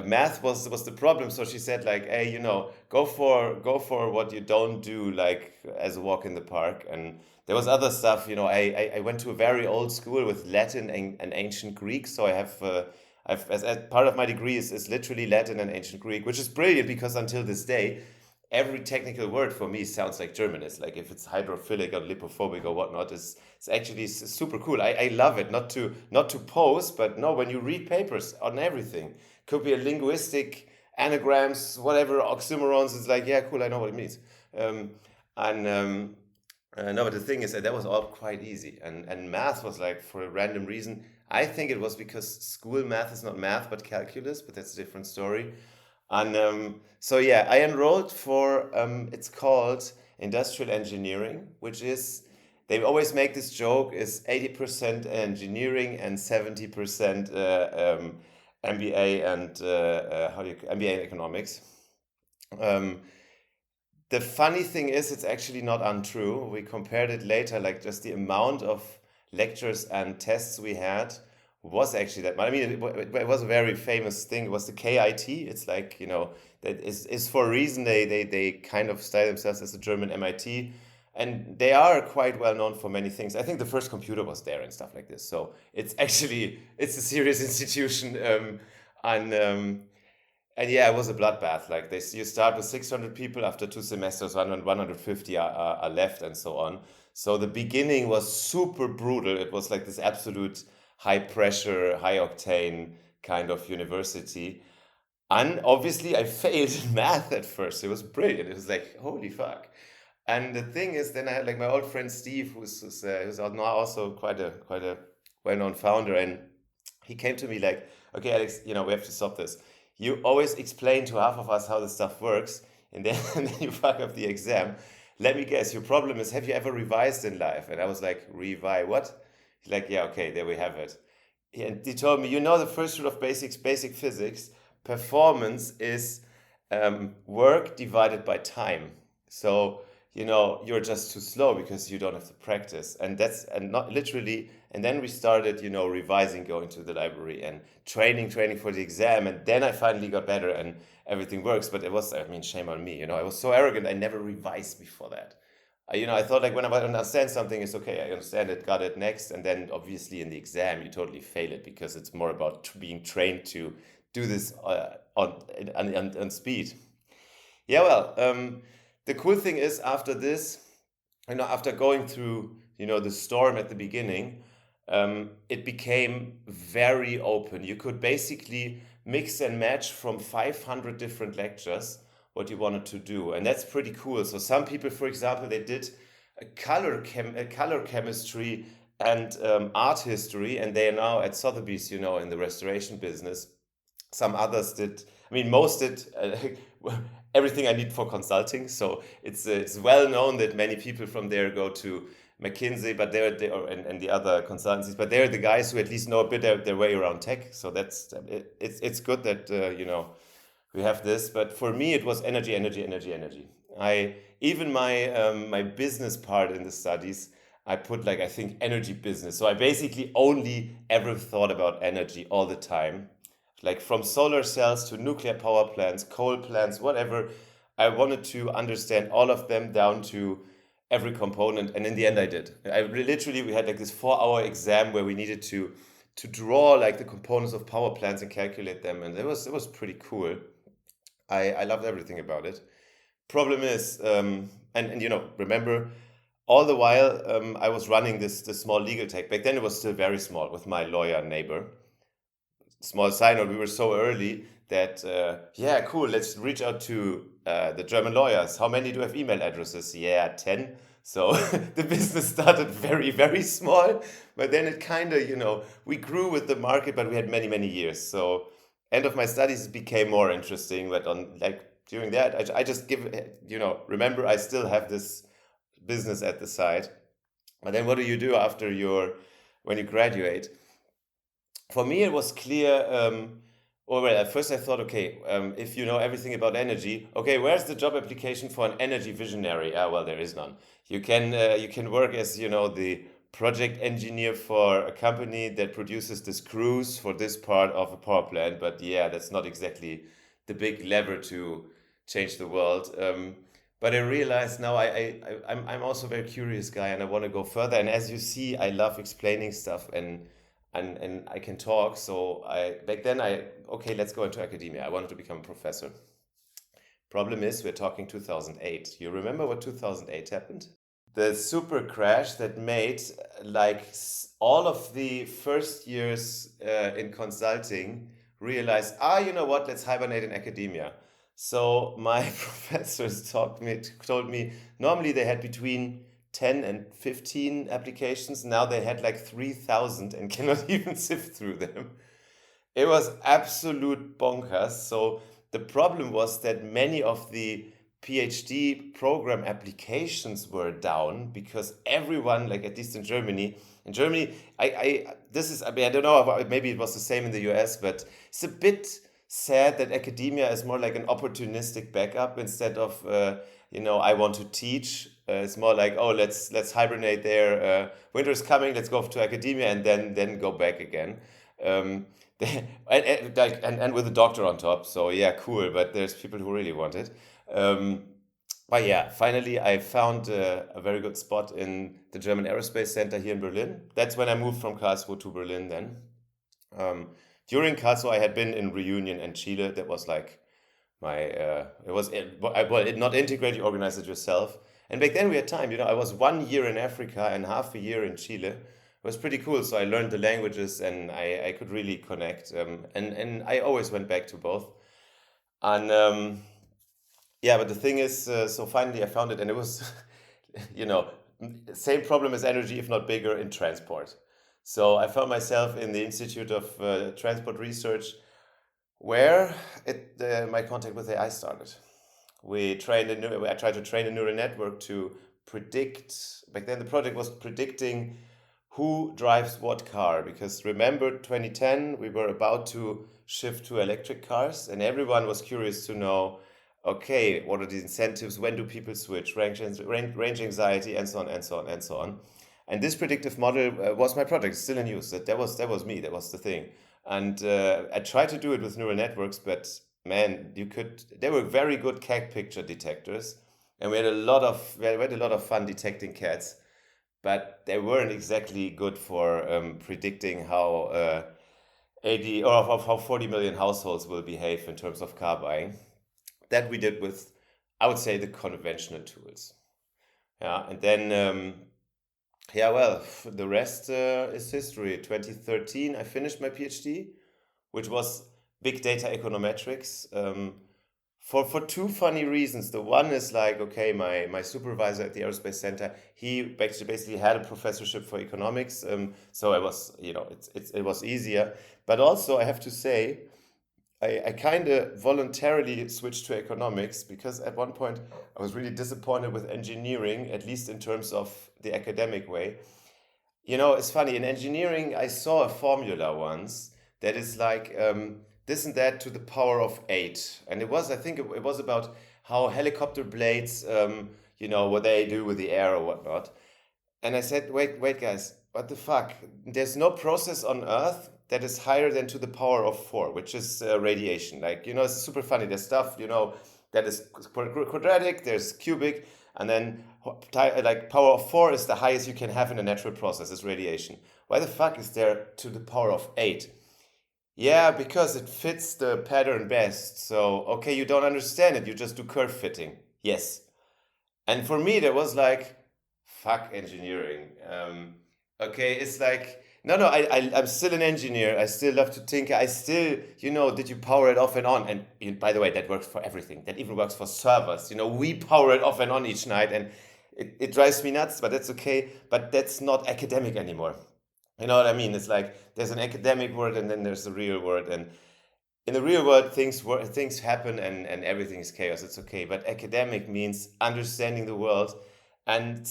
math was the problem. So she said like, hey, go for what you don't do, like as a walk in the park. And there was other stuff. I went to a very old school with Latin and ancient Greek, so I have. As part of my degree is literally Latin and ancient Greek, which is brilliant because until this day, every technical word for me sounds like German. It's like if it's hydrophilic or lipophobic or whatnot, it's actually super cool. I love it. Not to pose, but no, when you read papers on everything, could be a linguistic anagrams, whatever oxymorons. It's like, yeah, cool. I know what it means. Um, and no, but the thing is that was all quite easy, and math was like for a random reason. I think it was because school math is not math but calculus, but that's a different story. And so yeah, I enrolled for it's called industrial engineering, which is, they always make this joke, is 80% engineering and 70% MBA and how do you MBA in economics. Um, the funny thing is, it's actually not untrue. We compared it later, like just the amount of lectures and tests we had was actually that much. I mean, it was a very famous thing. It was the KIT. It's like, that is for a reason. They kind of style themselves as the German MIT. And they are quite well known for many things. I think the first computer was there and stuff like this. So it's a serious institution. And yeah, it was a bloodbath. Like you start with 600 people after 2 semesters, 150 are left, and so on. So the beginning was super brutal. It was like this absolute high pressure, high octane kind of university. And obviously, I failed in math at first. It was brilliant. It was like, holy fuck. And the thing is, then I had like my old friend Steve, who's now also quite a well-known founder, and he came to me like, okay, Alex, we have to stop this. You always explain to half of us how this stuff works, and then, and then you fuck up the exam. Let me guess, your problem is, have you ever revised in life? And I was like, revise what? He's like, yeah, okay, there we have it. And he told me, the first rule of basic physics, performance is work divided by time. So, you're just too slow because you don't have to practice. And not literally. And then we started, revising, going to the library and training for the exam. And then I finally got better and everything works. But it was, I mean, shame on me. I was so arrogant. I never revised before that. I thought like when I understand something, it's okay. I understand it, got it next. And then obviously in the exam, you totally fail it because it's more about being trained to do this on speed. Yeah, well, the cool thing is after this, after going through, the storm at the beginning, it became very open. You could basically mix and match from 500 different lectures what you wanted to do, and that's pretty cool. So some people, for example, they did a color chemistry and art history, and they are now at Sotheby's, in the restoration business. Some others did, I mean, most did everything I need for consulting. So it's well known that many people from there go to McKinsey, but and the other consultancies, but they're the guys who at least know a bit their way around tech. So it's good that we have this. But for me, it was energy, energy, energy, energy. I even my business part in the studies, I put like, I think, energy business. So I basically only ever thought about energy all the time, like from solar cells to nuclear power plants, coal plants, whatever. I wanted to understand all of them down to every component, and in the end, I did. Literally, we had like this 4-hour exam where we needed to draw like the components of power plants and calculate them, and it was pretty cool. I loved everything about it. Problem is, and remember, all the while I was running this small legal tech. Back then it was still very small with my lawyer neighbor. Small side note, we were so early that, yeah, cool, let's reach out to the German lawyers. How many do have email addresses? Yeah, 10. So the business started very, very small, but then it kind of, we grew with the market, but we had many, many years. So end of my studies became more interesting, but on like during that, I just give, remember, I still have this business at the side. But then what do you do after when you graduate? For me, it was clear. Well, at first I thought, okay, if you know everything about energy, okay, where's the job application for an energy visionary? Ah, well, there is none. You can work as the project engineer for a company that produces the screws for this part of a power plant. But yeah, that's not exactly the big lever to change the world. But I realized now I'm also a very curious guy and I want to go further. And as you see, I love explaining stuff and I can talk. So I back then I okay, let's go into academia. I wanted to become a professor. Problem is, we're talking 2008. You remember what 2008 happened? The super crash that made like all of the first years in consulting realize, you know what? Let's hibernate in academia. So my professors told me normally they had between 10 and 15 applications. Now they had like 3,000 and cannot even sift through them. It was absolute bonkers. So the problem was that many of the PhD program applications were down because everyone, like at least in Germany, I mean, I don't know, maybe it was the same in the US, but it's a bit sad that academia is more like an opportunistic backup instead of, I want to teach. It's more like, oh, let's hibernate there. Winter is coming. Let's go to academia and then go back again. Um, and with a doctor on top. So yeah, cool. But there's people who really want it. Um, but yeah, finally I found a very good spot in the German Aerospace Center here in Berlin. That's when I moved from Karlsruhe to Berlin then. Um, During Karlsruhe, I had been in Reunion and Chile. That was like not integrate, you organize it yourself. And back then we had time, I was 1 year in Africa and half a year in Chile. It was pretty cool. So I learned the languages and I could really connect. And I always went back to both. And yeah, but the thing is, so finally I found it and it was, you know, same problem as energy, if not bigger, in transport. So I found myself in the Institute of Transport Research where my contact with AI started. I tried to train a neural network to predict. Back then, the project was predicting who drives what car. Because remember, 2010, we were about to shift to electric cars, and everyone was curious to know, okay, what are the incentives? When do people switch? Range anxiety, and so on, and so on, and so on. And this predictive model was my project, still in use. That was me. That was the thing. And I tried to do it with neural networks, but man, they were very good cat picture detectors, and we had a lot of fun detecting cats, but they weren't exactly good for predicting how 80 or of how 40 million households will behave in terms of car buying. That we did with, I would say, the conventional tools. Yeah, and then yeah, well, the rest is history. 2013, I finished my PhD, which was big data econometrics. For two funny reasons. The one is like, okay, my supervisor at the Aerospace Center, he basically had a professorship for economics, so it was, it was easier. But also, I have to say, I kind of voluntarily switched to economics because at one point I was really disappointed with engineering, at least in terms of the academic way. It's funny. In engineering, I saw a formula once that is like this and that to the power of eight, and I think it was about how helicopter blades, what they do with the air or whatnot. And I said, wait, guys, what the fuck? There's no process on Earth that is higher than to the power of four, which is radiation. Like, it's super funny. There's stuff, that is quadratic, there's cubic, and then like power of four is the highest you can have in a natural process, is radiation. Why the fuck is there to the power of eight? Yeah, because it fits the pattern best. So, okay, you don't understand it, you just do curve fitting. Yes. And for me, that was like, fuck engineering. Okay, it's like, no, no, I'm still an engineer. I still love to tinker. I still, did you power it off and on? And by the way, that works for everything. That even works for servers. We power it off and on each night, and it drives me nuts, but that's okay. But that's not academic anymore. You know what I mean? It's like there's an academic word and then there's the real word. And in the real world, things happen and everything is chaos. It's okay. But academic means understanding the world and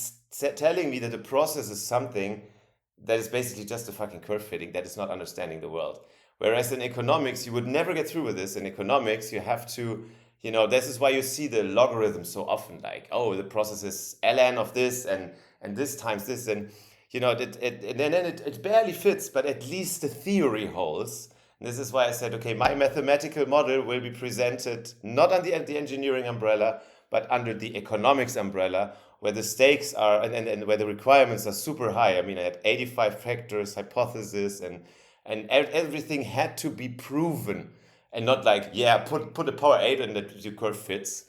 telling me that the process is something that is basically just a fucking curve fitting that is not understanding the world. Whereas in economics, you would never get through with this. In economics, you have to, this is why you see the logarithm so often. Like, oh, the process is ln of this and this times this, and it barely fits, but at least the theory holds. And this is why I said, okay, my mathematical model will be presented not under the engineering umbrella, but under the economics umbrella, where the stakes are and where the requirements are super high. I mean, I had 85 factors, hypothesis, and everything had to be proven, and not like, yeah, put a power 8 and that your curve fits.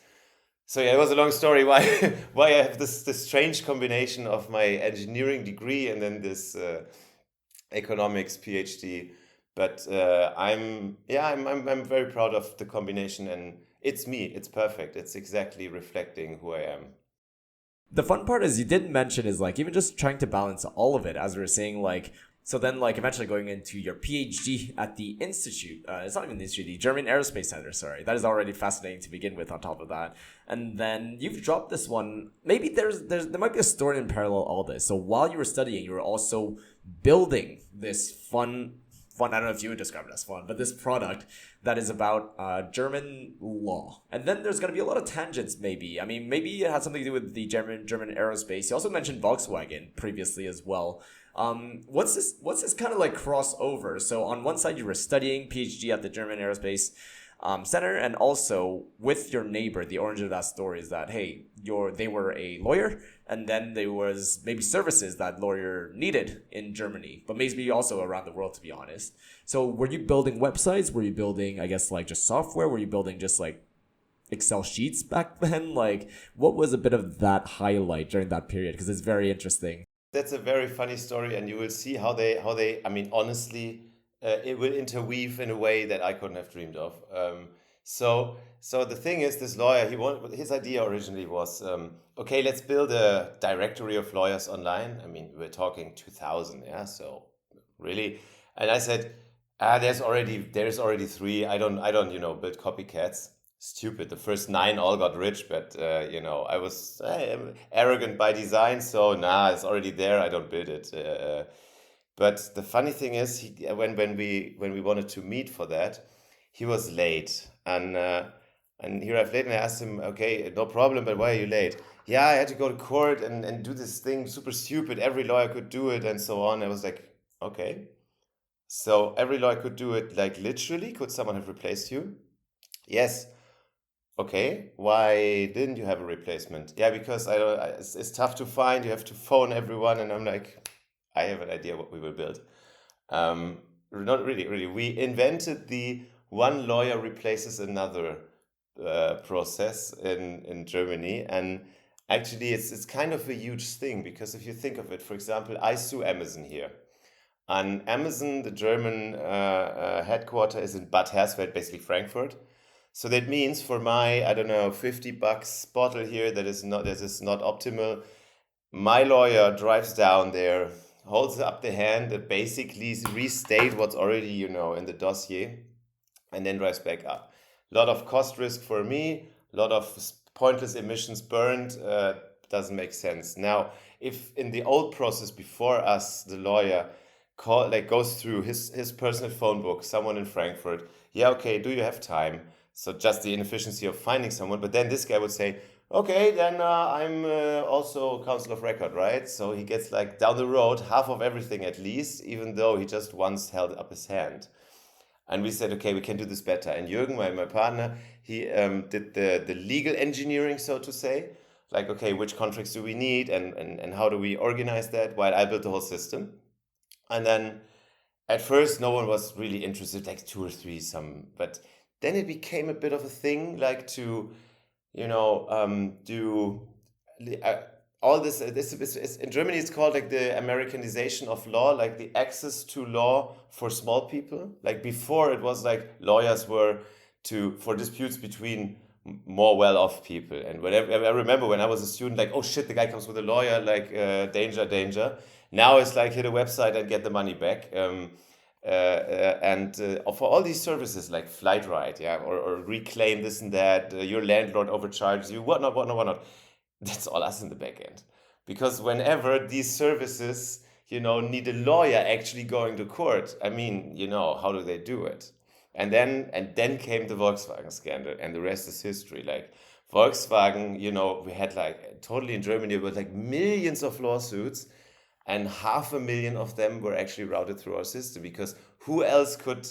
So yeah, it was a long story why why I have this strange combination of my engineering degree and then this economics PhD. But I'm very proud of the combination, and it's me. It's perfect. It's exactly reflecting who I am. The fun part is you didn't mention is like even just trying to balance all of it as we were saying, like, so then like eventually going into your PhD at the institute, it's not even the institute, the German Aerospace Center, sorry, that is already fascinating to begin with on top of that. And then you've dropped this one. Maybe there might be a story in parallel all this. So while you were studying, you were also building this fun, I don't know if you would describe it as fun, but this product that is about German law. And then there's going to be a lot of tangents, maybe. I mean, maybe it has something to do with the German aerospace. You also mentioned Volkswagen previously as well. What's this kind of like crossover? So on one side, you were studying PhD at the German Aerospace Center, and also with your neighbor, the origin of that story is that, hey, they were a lawyer, and then there was maybe services that lawyer needed in Germany, but maybe also around the world, to be honest. So were you building websites? Were you building, I guess, like just software? Were you building just like Excel sheets back then? Like, what was a bit of that highlight during that period? Because it's very interesting. That's a very funny story, and you will see how they. I mean, honestly, it will interweave in a way that I couldn't have dreamed of. So the thing is, this lawyer, his idea originally was, okay, let's build a directory of lawyers online. I mean, we're talking 2000, yeah. So really, and I said, there's already three. I don't build copycats. Stupid. The first nine all got rich, but I was arrogant by design. So nah, it's already there. I don't build it. But the funny thing is, when we wanted to meet for that, he was late, and he arrived late, and I asked him, okay, no problem, but why are you late? Yeah, I had to go to court and do this thing, super stupid. Every lawyer could do it, and so on. I was like, okay, so every lawyer could do it, like literally. Could someone have replaced you? Yes. Okay, why didn't you have a replacement? Yeah, because I don't. It's tough to find. You have to phone everyone, and I'm like, I have an idea what we will build. Not really, really. We invented the one lawyer replaces another process in Germany, and actually, it's kind of a huge thing because if you think of it, for example, I sue Amazon here. And Amazon, the German headquarter is in Bad Hersfeld, basically Frankfurt. So that means for my, I don't know, $50 bottle here that is not optimal, my lawyer drives down there, holds up the hand, and basically restate what's already, in the dossier, and then drives back up. A lot of cost risk for me, a lot of pointless emissions burned, doesn't make sense. Now, if in the old process before us, the lawyer goes through his personal phone book, someone in Frankfurt, yeah, okay, do you have time? So just the inefficiency of finding someone. But then this guy would say, okay, then I'm also counsel of record, right? So he gets like down the road half of everything at least, even though he just once held up his hand. And we said, okay, we can do this better. And Jürgen, my partner, he did the legal engineering, so to say. Like, okay, which contracts do we need and how do we organize that? While I built the whole system. And then at first no one was really interested, like two or three, but then it became a bit of a thing, like to, do uh, all this. In Germany, it's called like the Americanization of law, like the access to law for small people. Like before, it was like lawyers were for disputes between more well-off people. And whenever I remember when I was a student, like, oh shit, the guy comes with a lawyer, like danger, danger. Now it's like hit a website and get the money back. And for all these services like flight ride, yeah, or reclaim this and that, your landlord overcharges you, whatnot, whatnot, whatnot. That's all us in the back end. Because whenever these services, need a lawyer actually going to court, I mean, how do they do it? And then came the Volkswagen scandal, and the rest is history. Like Volkswagen, we had like totally in Germany with like millions of lawsuits, and 500,000 of them were actually routed through our system, because who else could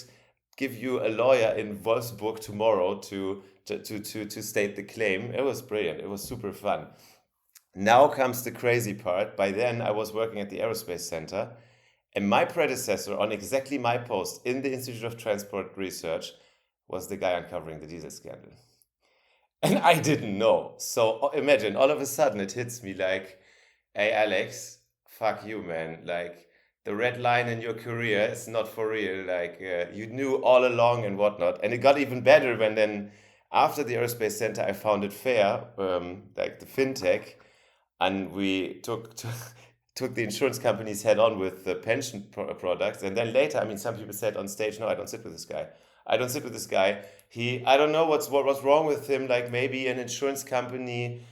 give you a lawyer in Wolfsburg tomorrow to state the claim? It was brilliant. It was super fun. Now comes the crazy part. By then, I was working at the Aerospace Center, and my predecessor on exactly my post in the Institute of Transport Research was the guy uncovering the diesel scandal. And I didn't know. So imagine, all of a sudden, it hits me like, hey, Alex, fuck you, man. Like, the red line in your career is not for real. Like, you knew all along and whatnot. And it got even better when then, after the Aerospace Center, I founded FAIR, like the fintech, and we took the insurance companies head on with the pension products. And then later, I mean, some people said on stage, no, I don't sit with this guy. I don't sit with this guy. I don't know what was wrong with him. Like maybe an insurance company,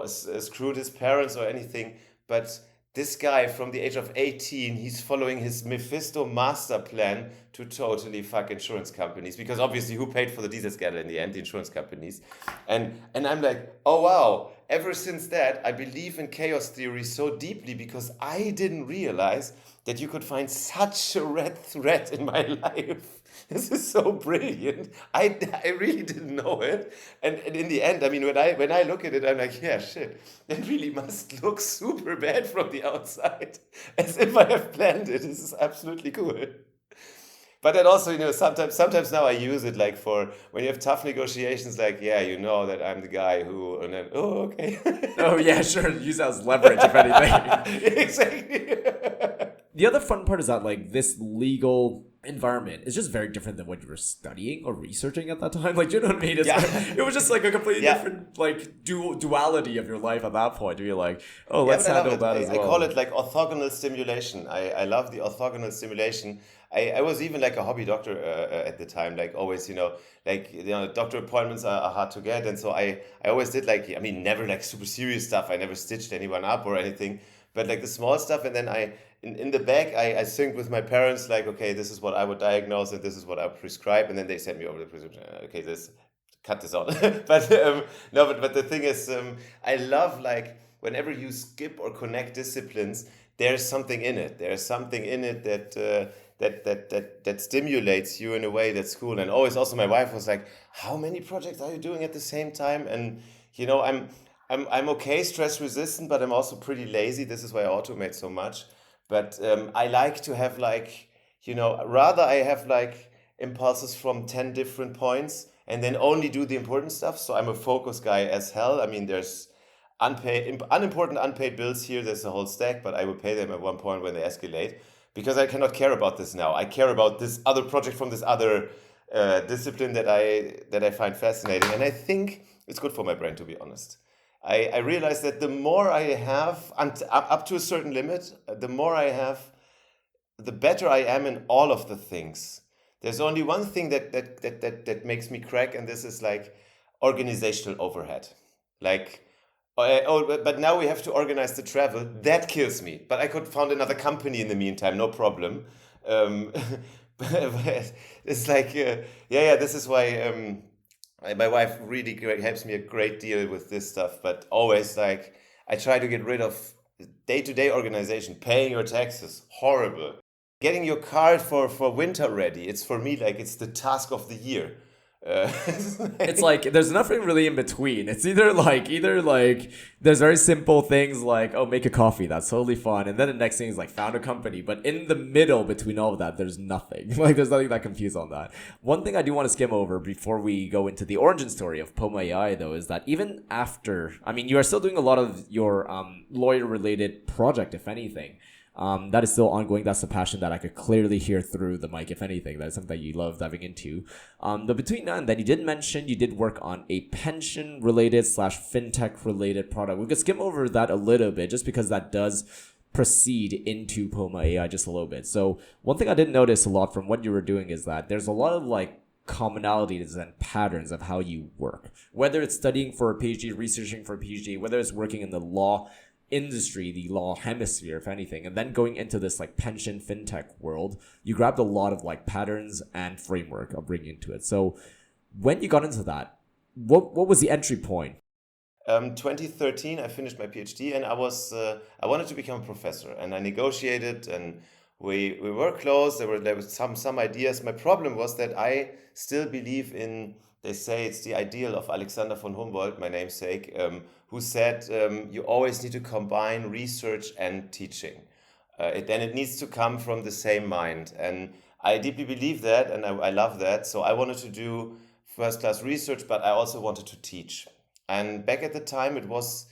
screwed his parents or anything. But this guy from the age of 18, he's following his Mephisto master plan to totally fuck insurance companies, because obviously who paid for the diesel scandal in the end? The insurance companies. And I'm like, oh wow, ever since that, I believe in chaos theory so deeply, because I didn't realize that you could find such a red thread in my life. This is so brilliant. I really didn't know it. And in the end, I mean, when I look at it, I'm like, yeah, shit. It really must look super bad from the outside. As if I have planned it. This is absolutely cool. But then also, sometimes now I use it like for when you have tough negotiations, like, yeah, you know that I'm the guy who, and then, oh, okay. Oh, yeah, sure. Use that as leverage, if anything. Exactly. The other fun part is that, like, this legal environment is just very different than what you were studying or researching at that time. Like, do you know what I mean? It's it was just like a completely different, like, duality of your life at that point. You're like, oh, let's handle that as well. I call it like orthogonal stimulation. I love the orthogonal stimulation. I was even like a hobby doctor at the time, like always, doctor appointments are hard to get. And so I always did like, I mean, never like super serious stuff. I never stitched anyone up or anything, but like the small stuff. And then in the back, I synced with my parents, like, okay, this is what I would diagnose and this is what I would prescribe. And then they sent me over the prescription. Okay, cut this out. But no, but the thing is, I love like whenever you skip or connect disciplines, there's something in it. There's something in it that stimulates you in a way that's cool. And always also my wife was like, how many projects are you doing at the same time? And I'm okay stress resistant, but I'm also pretty lazy. This is why I automate so much. But I like to have like, rather I have like impulses from 10 different points and then only do the important stuff. So I'm a focus guy as hell. I mean, there's unimportant unpaid bills here. There's a whole stack, but I will pay them at one point when they escalate, because I cannot care about this now. I care about this other project from this other discipline that I find fascinating. And I think it's good for my brain, to be honest. I realize that the more I have, up to a certain limit, the more I have, the better I am in all of the things. There's only one thing that makes me crack, and this is like organizational overhead. Like, but now we have to organize the travel. That kills me. But I could found another company in the meantime, no problem. But it's like, this is why my wife really helps me a great deal with this stuff. But always like, I try to get rid of day-to-day organization, paying your taxes, horrible. Getting your car for winter ready, it's for me like it's the task of the year. It's like there's nothing really in between. It's either like there's very simple things like, oh, make a coffee, that's totally fun, and then the next thing is like found a company. But in the middle between all of that, there's nothing. Like there's nothing that confused on that. One thing I do want to skim over before we go into the origin story of POMA AI though is that even after, I mean, you are still doing a lot of your lawyer related project, if anything. That is still ongoing. That's a passion that I could clearly hear through the mic, if anything. That's something that you love diving into. But between that and then, you did mention you did work on a pension related / fintech related product. We could skim over that a little bit just because that does proceed into POMA AI just a little bit. So one thing I did notice a lot from what you were doing is that there's a lot of like commonalities and patterns of how you work, whether it's studying for a PhD, researching for a PhD, whether it's working in the law industry, the law hemisphere, if anything, and then going into this like pension fintech world, you grabbed a lot of like patterns and framework of bringing into it. So when you got into that, what was the entry point? 2013, I finished my PhD, and I wanted to become a professor, and I negotiated, and we were close. There was some ideas. My problem was that I still believe in. They say it's the ideal of Alexander von Humboldt, my namesake, who said you always need to combine research and teaching. It needs to come from the same mind. And I deeply believe that, and I love that. So I wanted to do first class research, but I also wanted to teach. And back at the time, it was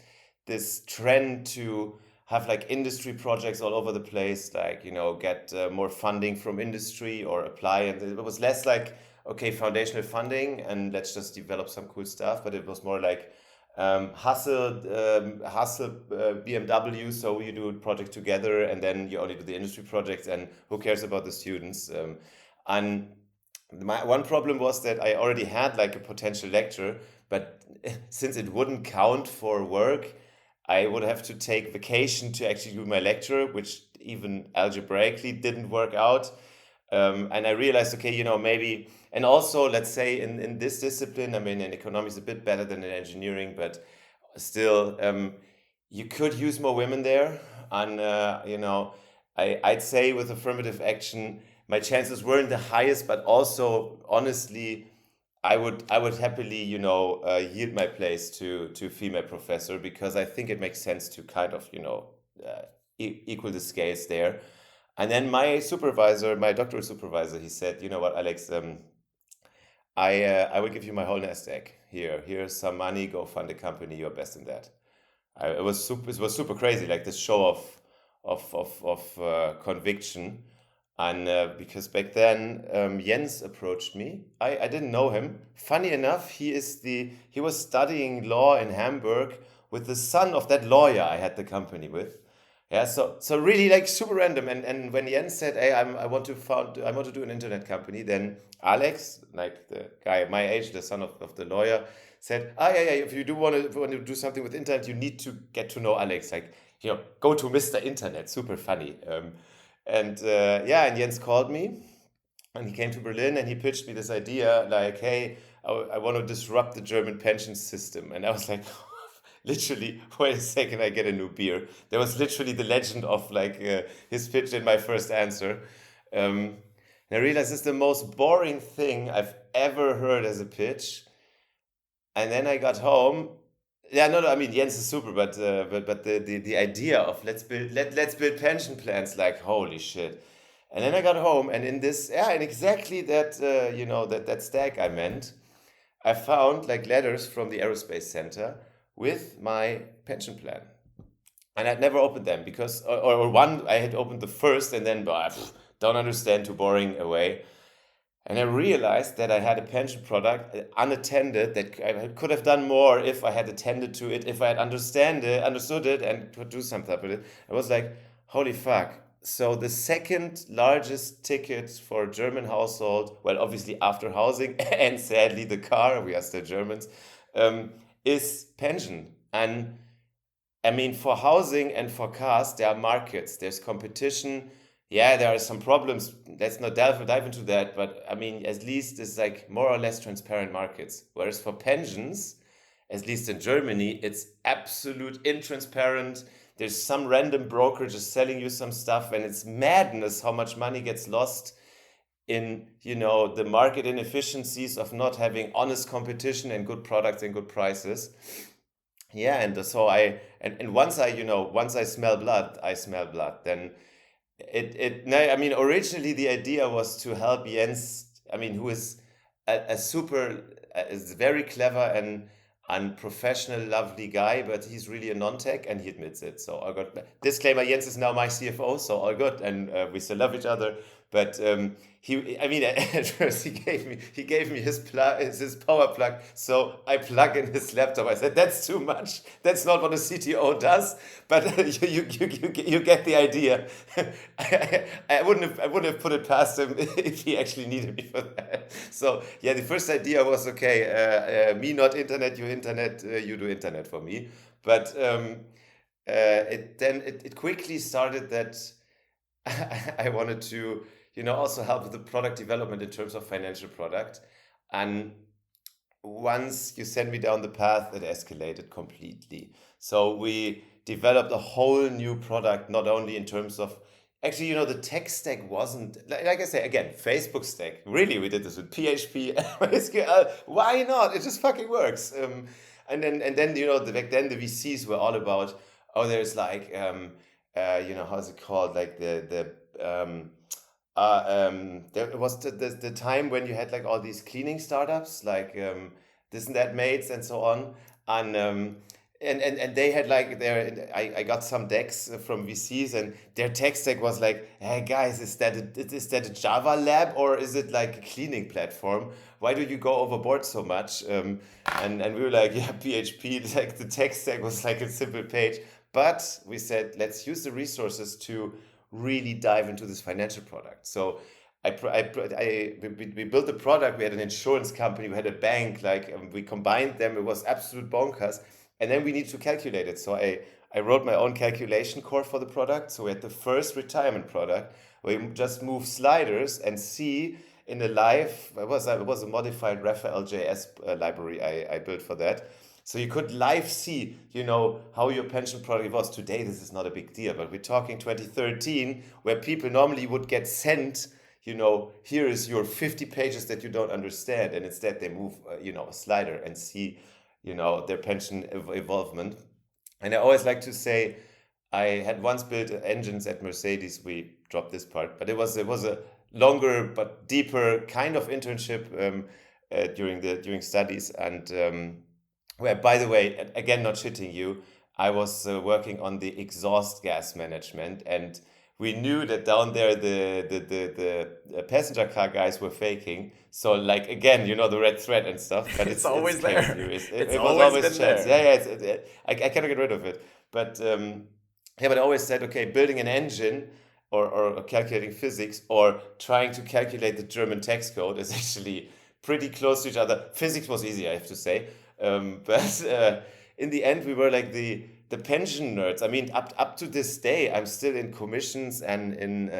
this trend to have like industry projects all over the place, like, get more funding from industry or apply. And it was less like, okay, foundational funding and let's just develop some cool stuff. But it was more like hustle BMW. So you do a project together and then you only do the industry projects, and who cares about the students? And my one problem was that I already had like a potential lecture, but since it wouldn't count for work, I would have to take vacation to actually do my lecture, which even algebraically didn't work out. And I realized, okay, maybe, and also, let's say in this discipline, I mean, in economics, a bit better than in engineering, but still, you could use more women there. And, I'd say with affirmative action, my chances weren't the highest, but also, honestly, I would happily, yield my place to female professor, because I think it makes sense to kind of, equal the scales there. And then my supervisor, my doctoral supervisor, he said, "You know what, Alex? I will give you my whole nest egg. Here's some money. Go fund a company. You're best in that." It was super crazy, like this show of conviction. And because back then Jens approached me. I didn't know him. Funny enough, he was studying law in Hamburg with the son of that lawyer I had the company with. Yeah, so really like super random. And when Jens said, "Hey, I want to do an internet company," then Alex, like the guy my age, the son of the lawyer, said, "Ah, yeah, yeah. If you do want to do something with internet, you need to get to know Alex. Like, go to Mr. Internet. Super funny." And yeah, and Jens called me, and he came to Berlin, and he pitched me this idea like, "Hey, I want to disrupt the German pension system." And I was like, literally, wait a second, I get a new beer. There was literally the legend of like his pitch in my first answer. And I realized it's the most boring thing I've ever heard as a pitch. And then I got home. Yeah, no, I mean, Jens is super, but the idea of let's build pension plans, like, holy shit. And then I got home, and in this, yeah, and exactly that, that stack I meant, I found like letters from the aerospace center with my pension plan. And I'd never opened them because, or one, I had opened the first and then, don't understand, too boring, away. And I realized that I had a pension product unattended, that I could have done more if I had attended to it, if I had understood it and could do something with it. I was like, holy fuck. So the second largest ticket for a German household, well, obviously after housing and sadly the car, we are still Germans, um, is pension. And I mean, for housing and for cars, there are markets, there's competition. Yeah, there are some problems. Let's not dive into that. But I mean, at least it's like more or less transparent markets. Whereas for pensions, at least in Germany, it's absolute intransparent. There's some random broker just selling you some stuff, and it's madness how much money gets lost in, the market inefficiencies of not having honest competition and good products and good prices. Yeah, and so and once I smell blood, I smell blood. Then no, I mean, originally the idea was to help Jens, I mean, who is a super, is very clever and professional, lovely guy, but he's really a non-tech, and he admits it. So all good. Disclaimer: Jens is now my CFO, so all good, and we still love each other. But I mean, at first he gave me his power plug, so I plug in his laptop. I said, that's too much. That's not what a CTO does. But you get the idea. I wouldn't have put it past him if he actually needed me for that. So yeah, the first idea was, okay, me not internet, you internet, you do internet for me. But it quickly started that I wanted to, also help with the product development in terms of financial product. And once you sent me down the path, it escalated completely. So we developed a whole new product, not only in terms of, actually, the tech stack wasn't, like I say, again, Facebook stack. Really, we did this with PHP, MySQL. Why not? It just fucking works. And then back then the VCs were all about, oh, there's like, how's it called? Like there was the time when you had like all these cleaning startups, like this and that mates and so on, and they had like I got some decks from VCs, and their tech stack was like, hey guys, is that a Java lab, or is it like a cleaning platform? Why do you go overboard so much? And we were like, yeah, PHP. Like the tech stack was like a simple page, but we said, let's use the resources to really dive into this financial product. So we built the product. We had an insurance company, we had a bank, like we combined them. It was absolute bonkers. And then we need to calculate it. So I wrote my own calculation core for the product. So we had the first retirement product where you just move sliders and see in a live, it was a modified Raphael.js library I built for that. So you could live see, how your pension product was. Today, this is not a big deal, but we're talking 2013, where people normally would get sent, here is your 50 pages that you don't understand. And instead they move, a slider and see, their pension evolvement. And I always like to say, I had once built engines at Mercedes. We dropped this part, but it was a longer but deeper kind of internship during studies, and where, by the way, again, not shitting you, I was working on the exhaust gas management, and we knew that down there the passenger car guys were faking. So, like, again, the red thread and stuff, but It's it's always chaos there. theory. It's It was always always been chance. there. Yeah, yeah. I cannot get rid of it. But yeah, but I always said, okay, building an engine, or calculating physics, or trying to calculate the German text code is actually pretty close to each other. Physics was easy, I have to say. But in the end, we were like the pension nerds. I mean, up to this day, I'm still in commissions and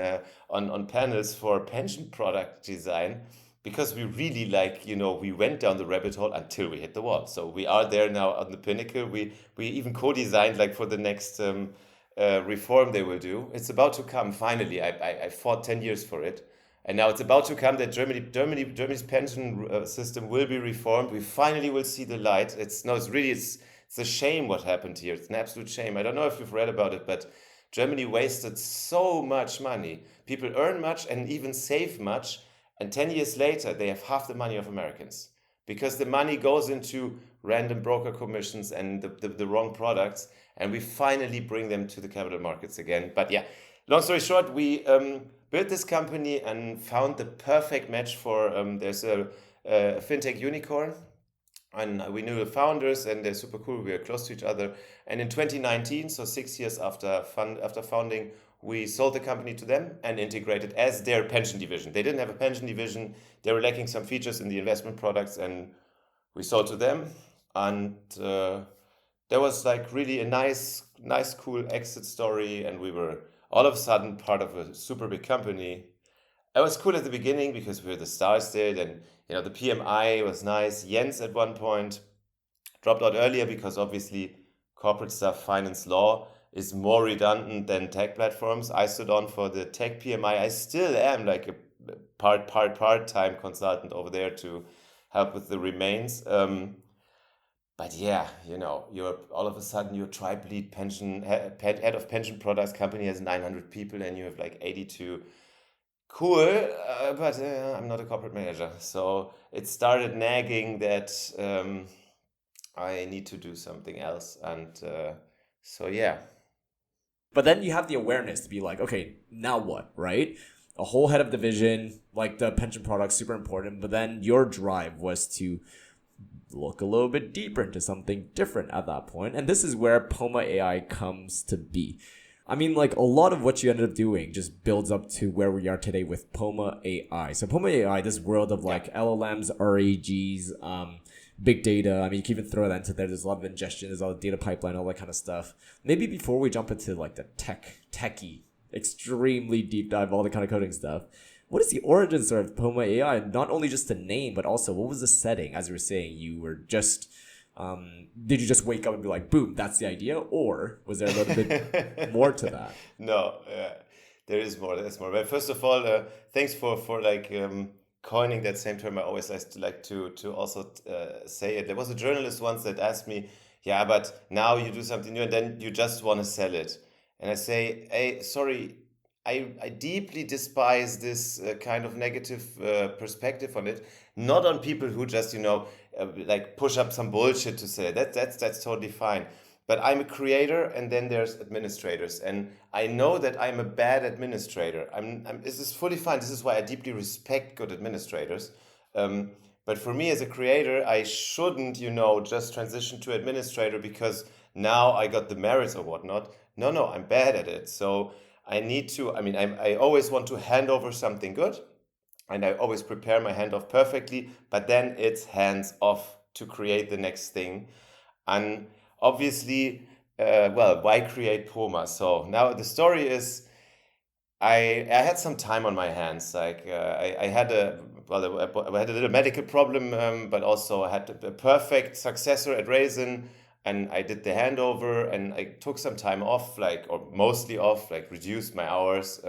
on panels for pension product design, because we really, like, we went down the rabbit hole until we hit the wall. So we are there now on the pinnacle. We even co-designed, like, for the next reform they will do. It's about to come finally. I fought 10 years for it. And now it's about to come that Germany's pension system will be reformed. We finally will see the light. It's a shame what happened here. It's an absolute shame. I don't know if you've read about it, but Germany wasted so much money. People earn much and even save much, and 10 years later they have half the money of Americans, because the money goes into random broker commissions and the wrong products, and we finally bring them to the capital markets again. But yeah, long story short, we built this company and found the perfect match for, there's a fintech unicorn, and we knew the founders, and they're super cool. We are close to each other. And in 2019, so 6 years after founding, we sold the company to them and integrated as their pension division. They didn't have a pension division. They were lacking some features in the investment products, and we sold to them. And there was like really a nice, cool exit story, and we were all of a sudden part of a super big company. It was cool at the beginning because we were the stars there, and the PMI was nice. Jens at one point dropped out earlier because obviously corporate stuff, finance, law is more redundant than tech platforms. I stood on for the tech PMI. I still am like a part-time consultant over there to help with the remains. But yeah, you're all of a sudden your tribe lead head of pension products company has 900 people and you have like 82. Cool, but I'm not a corporate manager. So it started nagging that I need to do something else. And so, yeah. But then you have the awareness to be like, okay, now what, right? A whole head of division, like the pension products, super important. But then your drive was to look a little bit deeper into something different at that point. And this is where POMA AI comes to be. I mean, like a lot of what you ended up doing just builds up to where we are today with POMA AI. So POMA AI, this world of like LLMs, RAGs, big data. I mean, you can even throw that into there. There's a lot of ingestion, there's a lot of data pipeline, all that kind of stuff. Maybe before we jump into like the techie, extremely deep dive, all the kind of coding stuff, what is the origin story of POMA AI? Not only just the name, but also what was the setting? As you were saying, you were just, did you just wake up and be like, boom, that's the idea? Or was there a little bit more to that? No, there is more. There's more. But first of all, thanks for like coining that same term. I always like to also say it. There was a journalist once that asked me, "Yeah, but now you do something new, and then you just want to sell it." And I say, "Hey, sorry, I deeply despise this kind of negative perspective on it. Not on people who just like push up some bullshit to say that's totally fine. But I'm a creator, and then there's administrators, and I know that I'm a bad administrator. This is fully fine. This is why I deeply respect good administrators. But for me as a creator, I shouldn't, just transition to administrator because now I got the merits or whatnot. No, I'm bad at it. So I need to. I mean, I always want to hand over something good, and I always prepare my handoff perfectly. But then it's hands off to create the next thing, and obviously, well, why create POMA? So now the story is, I had some time on my hands. Like I had I had a little medical problem, but also I had a perfect successor at Raisin, and I did the handover, and I took some time off, like or mostly off, like reduced my hours,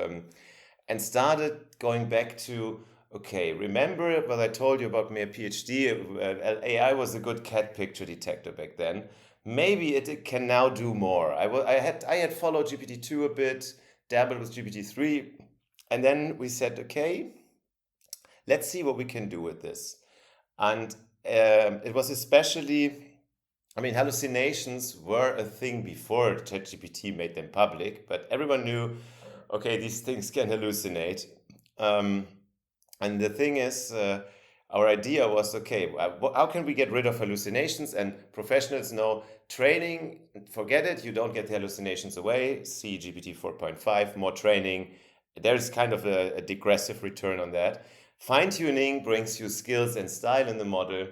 and started going back to. Okay, remember what I told you about my PhD? AI was a good cat picture detector back then. Maybe it can now do more. I had followed GPT-2 a bit, dabbled with GPT-3, and then we said, okay, let's see what we can do with this. And it was especially, I mean, hallucinations were a thing before ChatGPT made them public, but everyone knew, okay, these things can hallucinate. And the thing is, our idea was, okay, how can we get rid of hallucinations? And professionals know training, forget it, you don't get the hallucinations away. See GPT 4.5, more training. There's kind of a digressive return on that. Fine-tuning brings you skills and style in the model,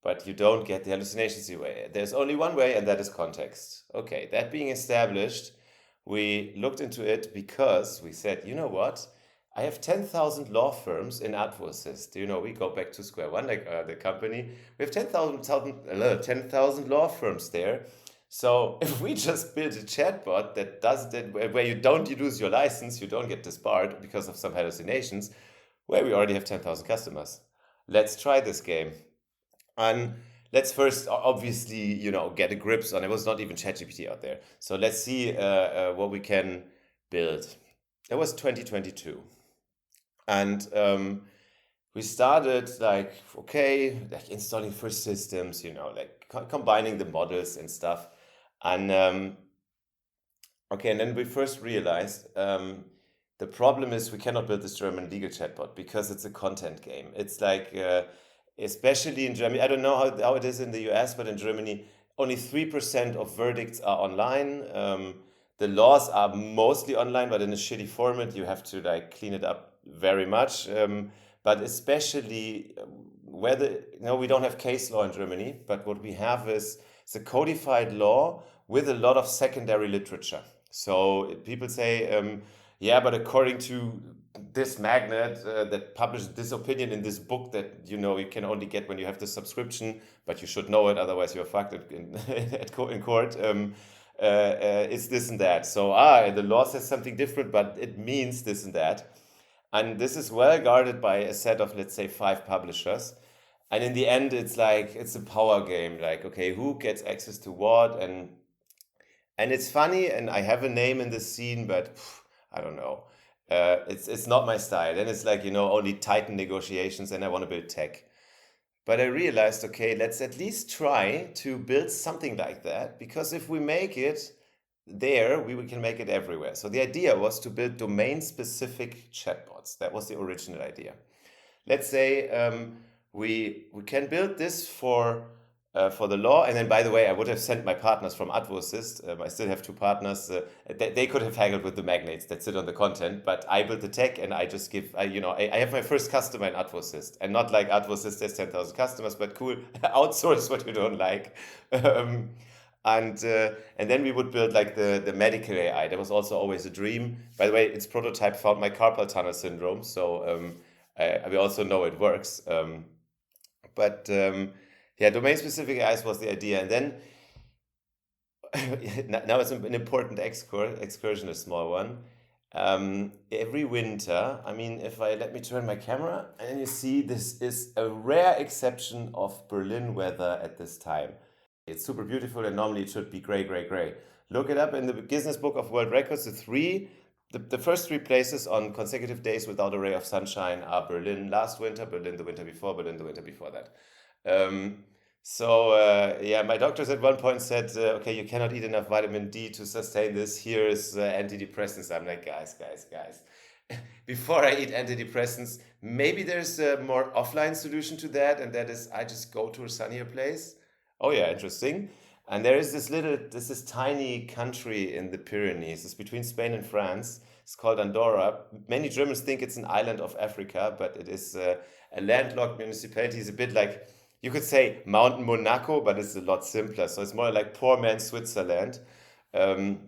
but you don't get the hallucinations away. There's only one way, and that is context. Okay, that being established, we looked into it because we said, you know what? I have 10,000 law firms in AdvoAssist. We go back to square one, like the company. We have 10,000 law firms there. So if we just build a chatbot that does that, where you don't lose your license, you don't get disbarred because of some hallucinations, where we already have 10,000 customers. Let's try this game. And let's first, obviously, get a grips on. It was not even ChatGPT out there. So let's see what we can build. It was 2022. And we started like installing first systems, like combining the models and stuff. And and then we first realized the problem is we cannot build this German legal chatbot because it's a content game. It's like, especially in Germany, I don't know how it is in the US, but in Germany, only 3% of verdicts are online. The laws are mostly online, but in a shitty format. You have to like clean it up very much. But especially whether we don't have case law in Germany, but what we have is the codified law with a lot of secondary literature. So people say, yeah, but according to this magnet that published this opinion in this book that you can only get when you have the subscription, but you should know it, otherwise you're fucked in court. It's this and that. So the law says something different, but it means this and that. And this is well guarded by a set of, let's say, 5 publishers. And in the end, it's like it's a power game. Like, okay, who gets access to what? And it's funny. And I have a name in the scene, but I don't know. It's not my style. And it's like, only Titan negotiations, and I want to build tech. But I realized, okay, let's at least try to build something like that, because if we make it there, we can make it everywhere. So the idea was to build domain-specific chatbots. That was the original idea. Let's say we can build this for the law. And then, by the way, I would have sent my partners from AdvoAssist. I still have 2 partners. They could have haggled with the magnates that sit on the content, but I built the tech, and I just give, I have my first customer in AdvoAssist, and not like AdvoAssist has 10,000 customers, but cool, outsource what you don't like. Um, and then we would build like the medical AI. That was also always a dream. By the way, its prototype found my carpal tunnel syndrome, so we also know it works. But yeah, domain-specific AIs was the idea. And then now it's an important excursion, a small one. Every winter, I mean, if I let me turn my camera, and you see this is a rare exception of Berlin weather at this time. It's super beautiful, and normally it should be gray, gray, gray. Look it up in the Guinness Book of World Records. The first 3 places on consecutive days without a ray of sunshine are Berlin last winter, Berlin the winter before, Berlin the winter before that. Yeah, my doctors at one point said, okay, you cannot eat enough vitamin D to sustain this. Here's antidepressants. I'm like, guys. Before I eat antidepressants, maybe there's a more offline solution to that, and that is I just go to a sunnier place. Oh yeah, interesting. And there is this tiny country in the Pyrenees. It's between Spain and France. It's called Andorra. Many Germans think it's an island of Africa, but it is a landlocked municipality. It's a bit like, you could say Mountain Monaco, but it's a lot simpler. So it's more like poor man's Switzerland. Um,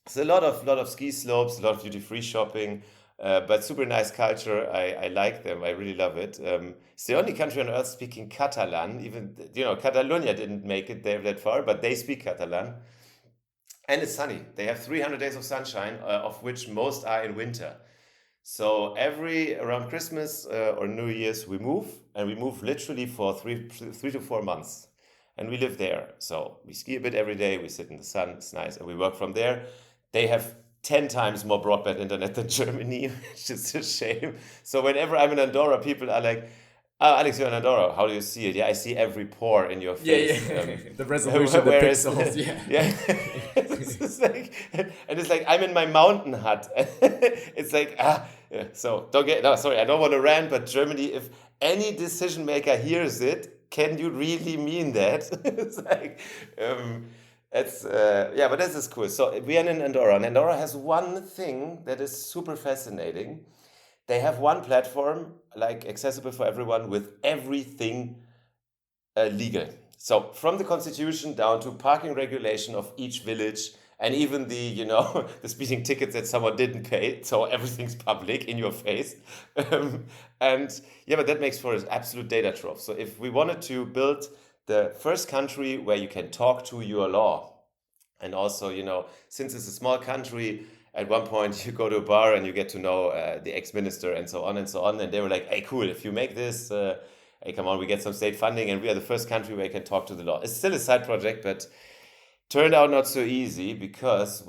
it's a lot of ski slopes, a lot of duty-free shopping, but super nice culture. I like them. I really love it. It's the only country on earth speaking Catalan. Even, Catalonia didn't make it there that far, but they speak Catalan. And it's sunny. They have 300 days of sunshine, of which most are in winter. So around Christmas or New Year's, we move, and we move literally for 3 to 4 months, and we live there. So we ski a bit every day. We sit in the sun. It's nice, and we work from there. They have 10 times more broadband internet than Germany, which is a shame. So whenever I'm in Andorra, people are like, "Oh, Alex, you're in Andorra. How do you see it?" Yeah, I see every pore in your face. The resolution, the Whereas, pixels, yeah. yeah, it's like, and it's like I'm in my mountain hut. It's like yeah. So don't get no. Sorry, I don't want to rant, but Germany, if any decision maker hears it, can you really mean that? It's like, it's yeah, but this is cool. So we are in Andorra, and Andorra has one thing that is super fascinating. They have one platform, like accessible for everyone, with everything legal. So from the constitution down to parking regulation of each village, and even the the speeding tickets that someone didn't pay. So everything's public in your face, and yeah, but that makes for an absolute data trove. So if we wanted to build the first country where you can talk to your law, and also, since it's a small country, at one point you go to a bar and you get to know the ex-minister and so on and so on. And they were like, hey, cool, if you make this, hey, come on, we get some state funding, and we are the first country where you can talk to the law. It's still a side project, but turned out not so easy, because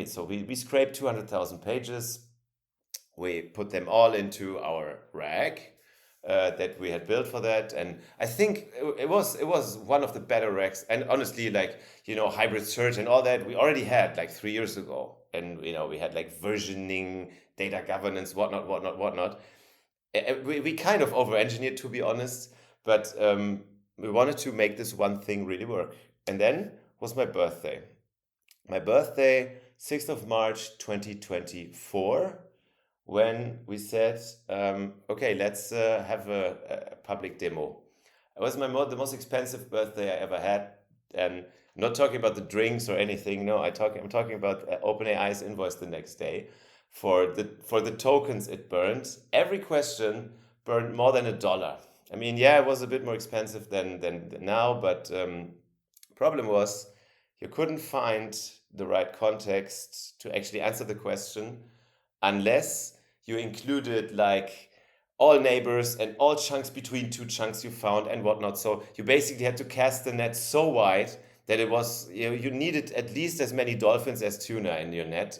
so we scraped 200,000 pages. We put them all into our RAG that we had built for that, and I think it was one of the better racks. And honestly, like, hybrid search and all that we already had like 3 years ago, and we had like versioning, data governance, whatnot. We kind of over-engineered, to be honest, but we wanted to make this one thing really work. And then was my birthday. My birthday, 6th of March 2024, when we said, okay, let's have a public demo. It was the most expensive birthday I ever had, and I'm not talking about the drinks or anything. No, I'm talking about OpenAI's invoice the next day for the tokens it burned. Every question burned more than $1. I mean, yeah, it was a bit more expensive than now, but problem was you couldn't find the right context to actually answer the question, unless you included like all neighbors and all chunks between two chunks you found and whatnot. So you basically had to cast the net so wide that it was, you needed at least as many dolphins as tuna in your net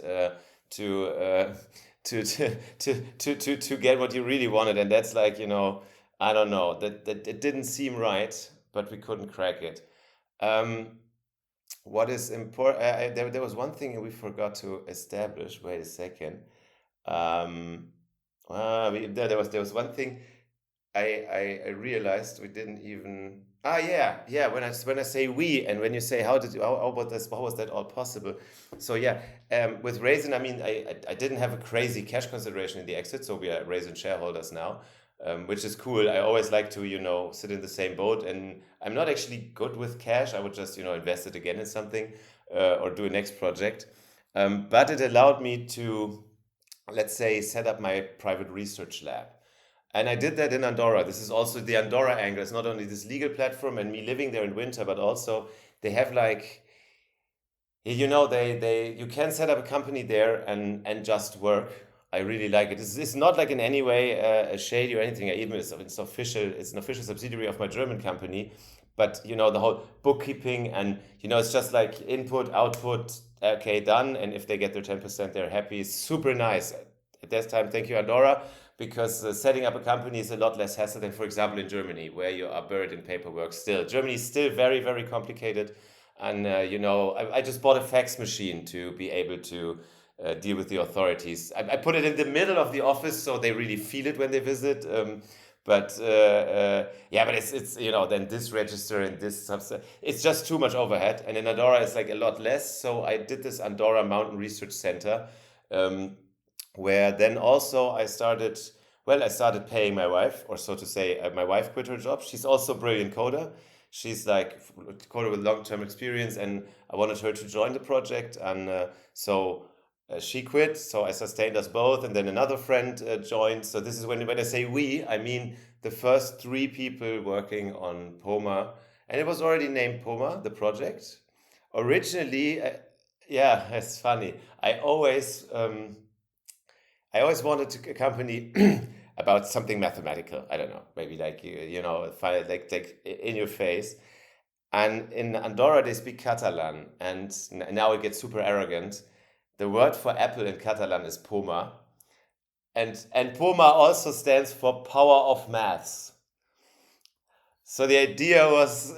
to, to get what you really wanted. And that's like, I don't know, that it didn't seem right, but we couldn't crack it. What is important? There was one thing we forgot to establish. Wait a second. Um, there was one thing I realized we didn't even. Ah, yeah. When I say we, and when you say how about this, how was that all possible? So yeah, with Raisin, I mean I didn't have a crazy cash consideration in the exit, so we are Raisin shareholders now, which is cool. I always like to sit in the same boat, and I'm not actually good with cash. I would just invest it again in something, or do a next project. But it allowed me to, let's say, set up my private research lab. And I did that in Andorra. This is also the Andorra angle. It's not only this legal platform and me living there in winter, but also they have like, they you can set up a company there and just work. I really like it. It's not like in any way shady or anything. Even it's an official subsidiary of my German company. But the whole bookkeeping and it's just like input, output, okay, done. And if they get their 10%, they're happy. It's super nice. At that time, thank you, Andorra, because setting up a company is a lot less hassle than, for example, in Germany, where you are buried in paperwork still. Germany is still very, very complicated. And, I just bought a fax machine to be able to deal with the authorities. I put it in the middle of the office so they really feel it when they visit. But it's then this register and this subset. It's just too much overhead. And in Andorra, it's like a lot less. So I did this Andorra Mountain Research Center. Where then also I started paying my wife, or so to say, my wife quit her job. She's also a brilliant coder. She's like coder with long-term experience, and I wanted her to join the project, and so she quit. So I sustained us both, and then another friend joined. So this is when I say we, I mean the first 3 people working on POMA, and it was already named POMA, the project. Originally, yeah, it's funny. I always wanted to a company about something mathematical. I don't know, maybe like like in your face. And in Andorra they speak Catalan, and now it gets super arrogant. The word for apple in Catalan is poma, and poma also stands for power of maths. So the idea was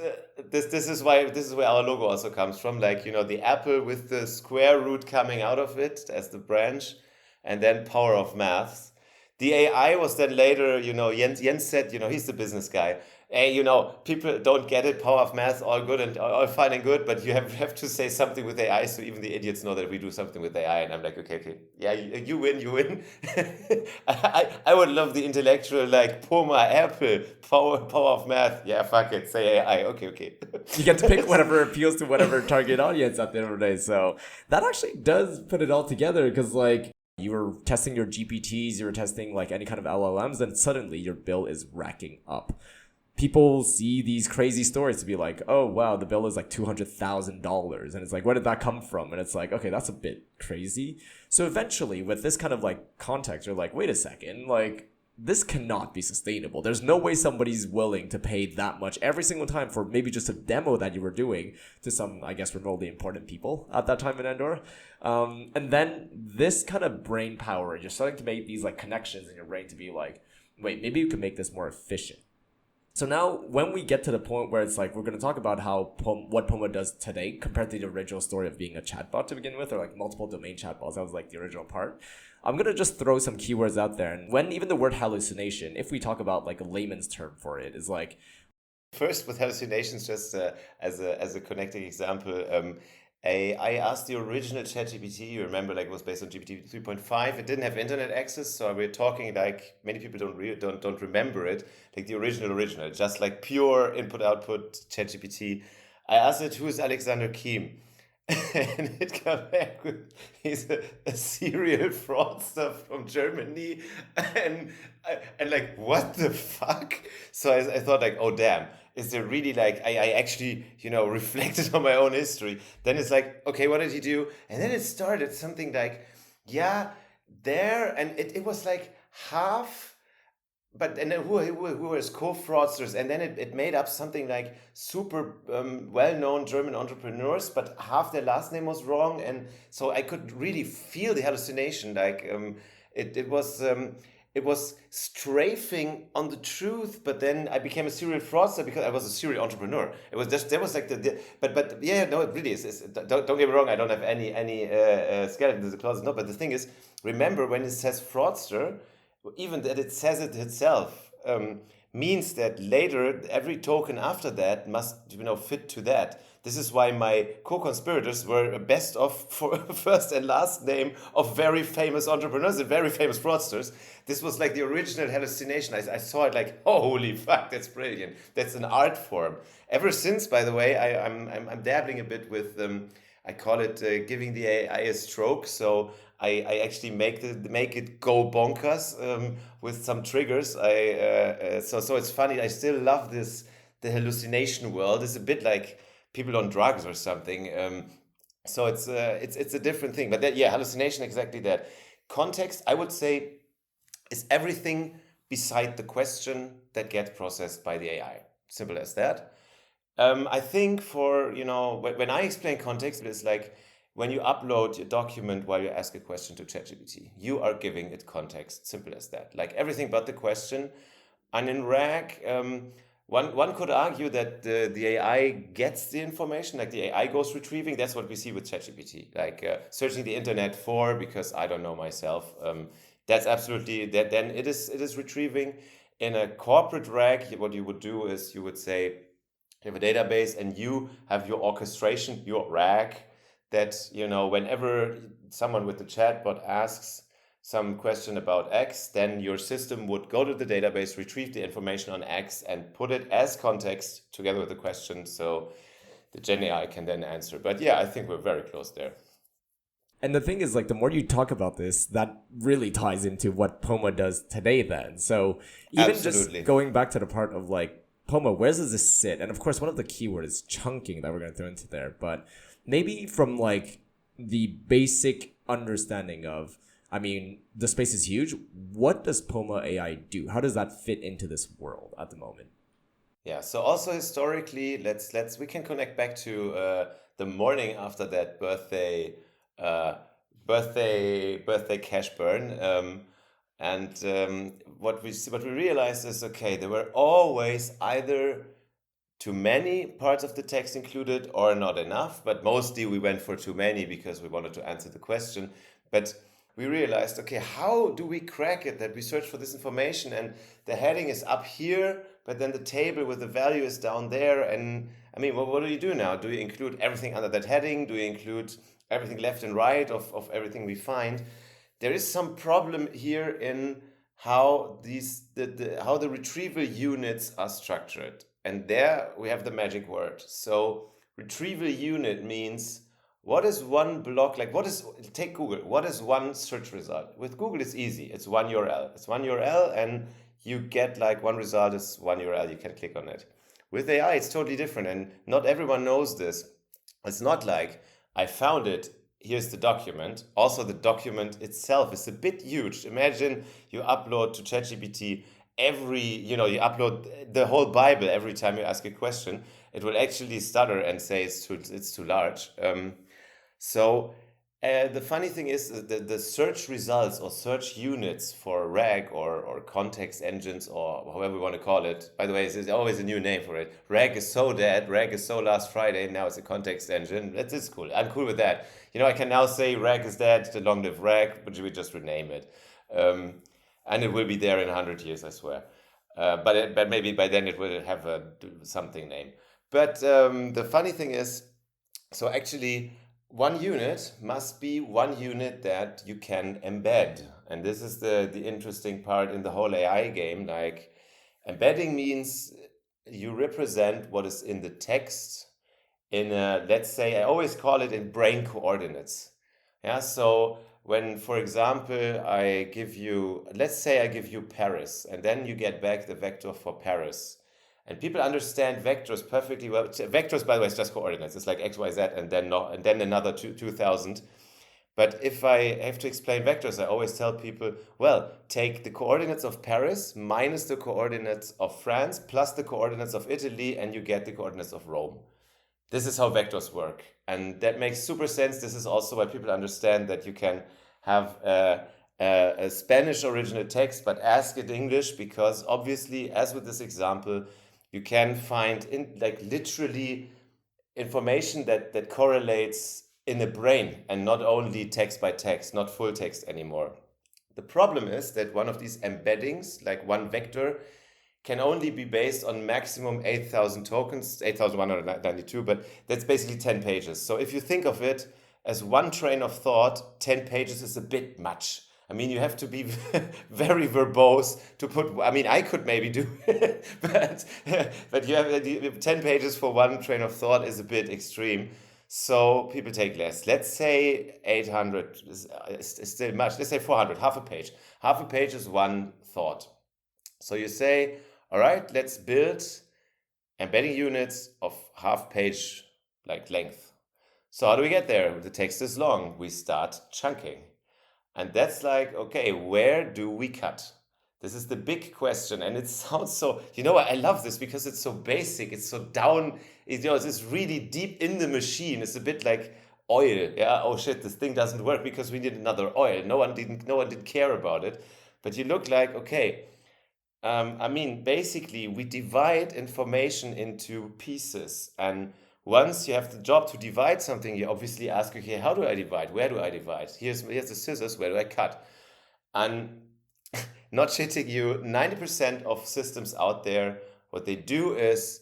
this is where our logo also comes from, like the apple with the square root coming out of it as the branch, and then power of maths. The AI was then later, Jens said, he's the business guy. Hey, people don't get it, power of maths, all good and all fine and good, but you have to say something with AI so even the idiots know that we do something with AI. And I'm like, okay, yeah, you win. I would love the intellectual, like, Poma, Apple, power of math. Yeah, fuck it, say AI. Okay. You get to pick whatever appeals to whatever target audience at the end of the day. So that actually does put it all together, because like you were testing your GPTs, you were testing like any kind of LLMs, and suddenly your bill is racking up. People see these crazy stories to be like, oh wow, the bill is like $200,000, and it's like, where did that come from? And it's like, okay, that's a bit crazy. So eventually, with this kind of like context, you're like, wait a second, like this cannot be sustainable. There's no way somebody's willing to pay that much every single time for maybe just a demo that you were doing to some, I guess, remotely important people at that time in Andorra. And then this kind of brain power, you're starting to make these like connections in your brain to be like, wait, maybe you can make this more efficient. So now when we get to the point where it's like, we're going to talk about how what POMA does today compared to the original story of being a chatbot to begin with, or like multiple domain chatbots. That was like the original part. I'm going to just throw some keywords out there. And when even the word hallucination, if we talk about like a layman's term for it, is like, first with hallucinations, just as a connecting example, I asked the original ChatGPT. You remember, like, it was based on GPT 3.5. It didn't have internet access, so we're talking like many people don't remember it. Like the original, just like pure input output ChatGPT. I asked it, who is Alexander Kihm? And it came back with, he's a serial fraudster from Germany, and like, what the fuck? So I thought like, oh damn, is there really, like, I actually reflected on my own history. Then it's like, okay, what did he do? And then it started something like, yeah, there, and it was like half. But and then who was co-fraudsters, and then it made up something like super well-known German entrepreneurs, but half their last name was wrong, and so I could really feel the hallucination. Like it was strafing on the truth, but then I became a serial fraudster because I was a serial entrepreneur. It was just there was like but yeah, no, it really is. Don't get me wrong. I don't have any skeletons in the closet. No, but the thing is, remember when it says fraudster, even that it says it itself means that later every token after that must fit to that. This is why my co-conspirators were a best of for first and last name of very famous entrepreneurs and very famous fraudsters. This was like the original hallucination. I saw it like, holy fuck, that's brilliant. That's an art form. Ever since, by the way, I'm dabbling a bit with I call it giving the AI a stroke. So I actually make it go bonkers with some triggers. So it's funny. I still love the hallucination world. It's a bit like people on drugs or something. So it's a different thing. But yeah, hallucination, exactly that. Context, I would say, is everything beside the question that gets processed by the AI. Simple as that. I think when I explain context, it's like when you upload your document while you ask a question to ChatGPT, you are giving it context. Simple as that. Like everything but the question. And in RAG, one could argue that the AI gets the information, like the AI goes retrieving. That's what we see with ChatGPT, like searching the internet for, because I don't know myself. That's absolutely that. Then it is retrieving. In a corporate RAG, what you would do is you would say, you have a database and you have your orchestration, your RAG, that whenever someone with the chatbot asks some question about X, then your system would go to the database, retrieve the information on X, and put it as context together with the question, so the Gen AI can then answer. But yeah, I think we're very close there. And the thing is, like, the more you talk about this, that really ties into what POMA does today then. So even Absolutely. just going back to the part of, like, POMA, where does this sit? And of course, one of the keywords is chunking that we're going to throw into there. But maybe from, like, the basic understanding of, I mean, the space is huge. What does POMA AI do? How does that fit into this world at the moment? Yeah, so also historically, we can connect back to the morning after that uh, birthday cash burn, and what we realized is, okay, there were always either too many parts of the text included or not enough, but mostly we went for too many because we wanted to answer the question. But we realized, okay, how do we crack it that we search for this information and the heading is up here, but then the table with the value is down there? And I mean, what do you do now? Do you include everything under that heading? Do you include everything left and right of everything we find? There is some problem here in how how the retrieval units are structured. And there we have the magic word. So retrieval unit means, what is one block, like take Google, what is one search result? With Google it's easy, it's one URL. It's one URL and you get like one result is one URL, you can click on it. With AI it's totally different, and not everyone knows this. It's not like I found it, here's the document. Also, the document itself is a bit huge. Imagine you upload to ChatGPT you upload the whole Bible every time you ask a question. It will actually stutter and say it's too large. So the funny thing is the search results or search units for RAG or context engines or however we want to call it. By the way, there's always a new name for it. RAG is so dead. RAG is so last Friday. Now it's a context engine. That is cool. I'm cool with that. I can now say RAG is dead. Long live RAG, but we just rename it. And it will be there in 100 years, I swear. But maybe by then it will have something name. But the funny thing is, so actually, one unit must be one unit that you can embed. And this is the interesting part in the whole AI game. Like, embedding means you represent what is in the text in let's say, I always call it in brain coordinates. Yeah, so when, for example, let's say I give you Paris, and then you get back the vector for Paris. And people understand vectors perfectly well. Vectors, by the way, is just coordinates. It's like X, Y, Z, and then another 2000. But if I have to explain vectors, I always tell people, well, take the coordinates of Paris minus the coordinates of France plus the coordinates of Italy, and you get the coordinates of Rome. This is how vectors work. And that makes super sense. This is also why people understand that you can have a Spanish original text, but ask it English, because obviously, as with this example, you can find in like literally information that correlates in the brain and not only text by text, not full text anymore. The problem is that one of these embeddings, like one vector, can only be based on maximum 8,000 tokens, 8,192, but that's basically 10 pages. So if you think of it as one train of thought, 10 pages is a bit much. I mean, you have to be very verbose to put. I mean, I could maybe do it, but you have 10 pages for one train of thought is a bit extreme. So people take less. Let's say 800 is still much. Let's say 400, half a page. Half a page is one thought. So you say, all right, let's build embedding units of half page like length. So how do we get there? The text is long. We start chunking. And that's like, okay, where do we cut? This is the big question. And it sounds so, I love this because it's so basic. It's so down, it's really deep in the machine. It's a bit like oil. Yeah. Oh shit, this thing doesn't work because we need another oil. No one did care about it. But you look like, okay, basically, we divide information into pieces. And once you have the job to divide something, you obviously ask, okay, how do I divide? Where do I divide? Here's the scissors, where do I cut? And not shitting you, 90% of systems out there, what they do is,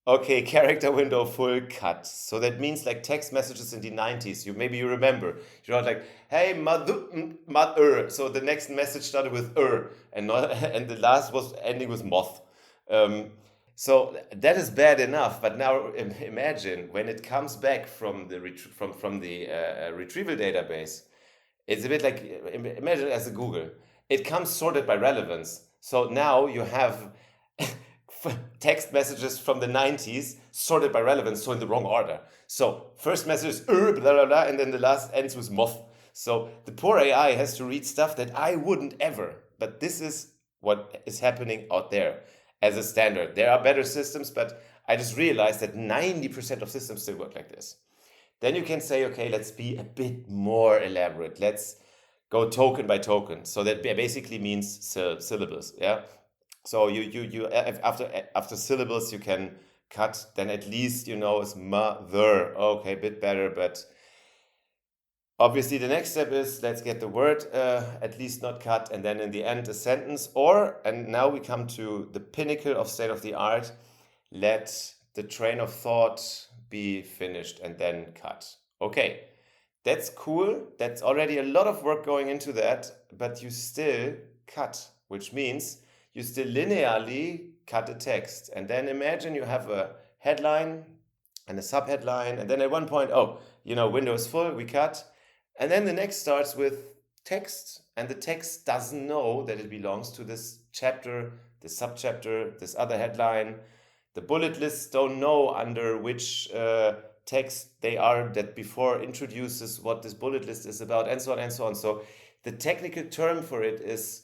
okay, character window full cut. So that means like text messages in the 90s. Maybe you remember. You're like, hey, mother. So the next message started with and not, and the last was ending with moth. So that is bad enough. But now imagine when it comes back from the retrieval database. It's a bit like, imagine as a Google. It comes sorted by relevance. So now you have text messages from the 90s sorted by relevance, so in the wrong order. So first message is blah, blah, blah, and then the last ends with moth. So the poor AI has to read stuff that I wouldn't ever. But this is what is happening out there as a standard. There are better systems, but I just realized that 90% of systems still work like this. Then you can say, okay, let's be a bit more elaborate. Let's go token by token. So that basically means syllables. Yeah. So you after syllables you can cut. Then at least is mother. Okay, a bit better, but obviously the next step is let's get the word at least not cut, and then in the end a sentence. And now we come to the pinnacle of state of the art. Let the train of thought be finished and then cut. Okay, that's cool. That's already a lot of work going into that, but you still cut, which means you still linearly cut a text. And then imagine you have a headline and a subheadline, and then at one point, window is full, we cut. And then the next starts with text, and the text doesn't know that it belongs to this chapter, this subchapter, this other headline. The bullet lists don't know under which text they are that before introduces what this bullet list is about, and so on and so on. So the technical term for it is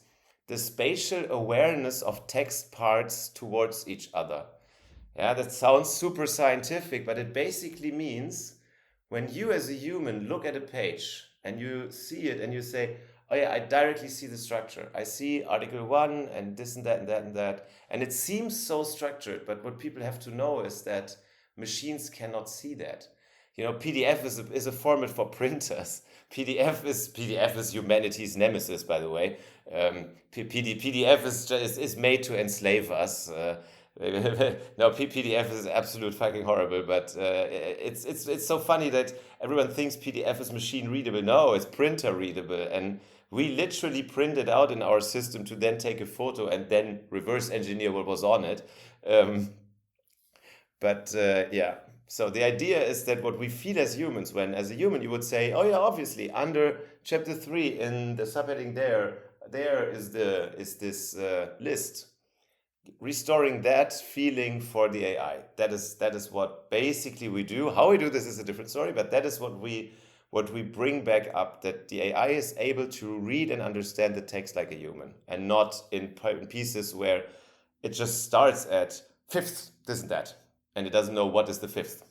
the spatial awareness of text parts towards each other. Yeah, that sounds super scientific, but it basically means when you as a human look at a page and you see it and you say, oh yeah, I directly see the structure. I see article 1 and this and that and that and that. And it seems so structured, but what people have to know is that machines cannot see that. PDF is a format for printers. PDF is humanity's nemesis, by the way. PDF is made to enslave us. No, PDF is absolute fucking horrible, but it's so funny that everyone thinks PDF is machine readable. No, it's printer readable, and we literally print it out in our system to then take a photo and then reverse engineer what was on it. Yeah. So the idea is that what we feel as humans, when as a human you would say, oh yeah, obviously under chapter 3 in the subheading there is this list. Restoring that feeling for the AI. That is what basically we do. How we do this is a different story, but that is what we what we bring back up, that the AI is able to read and understand the text like a human, and not in pieces where it just starts at fifth, this and that, and it doesn't know what is the fifth.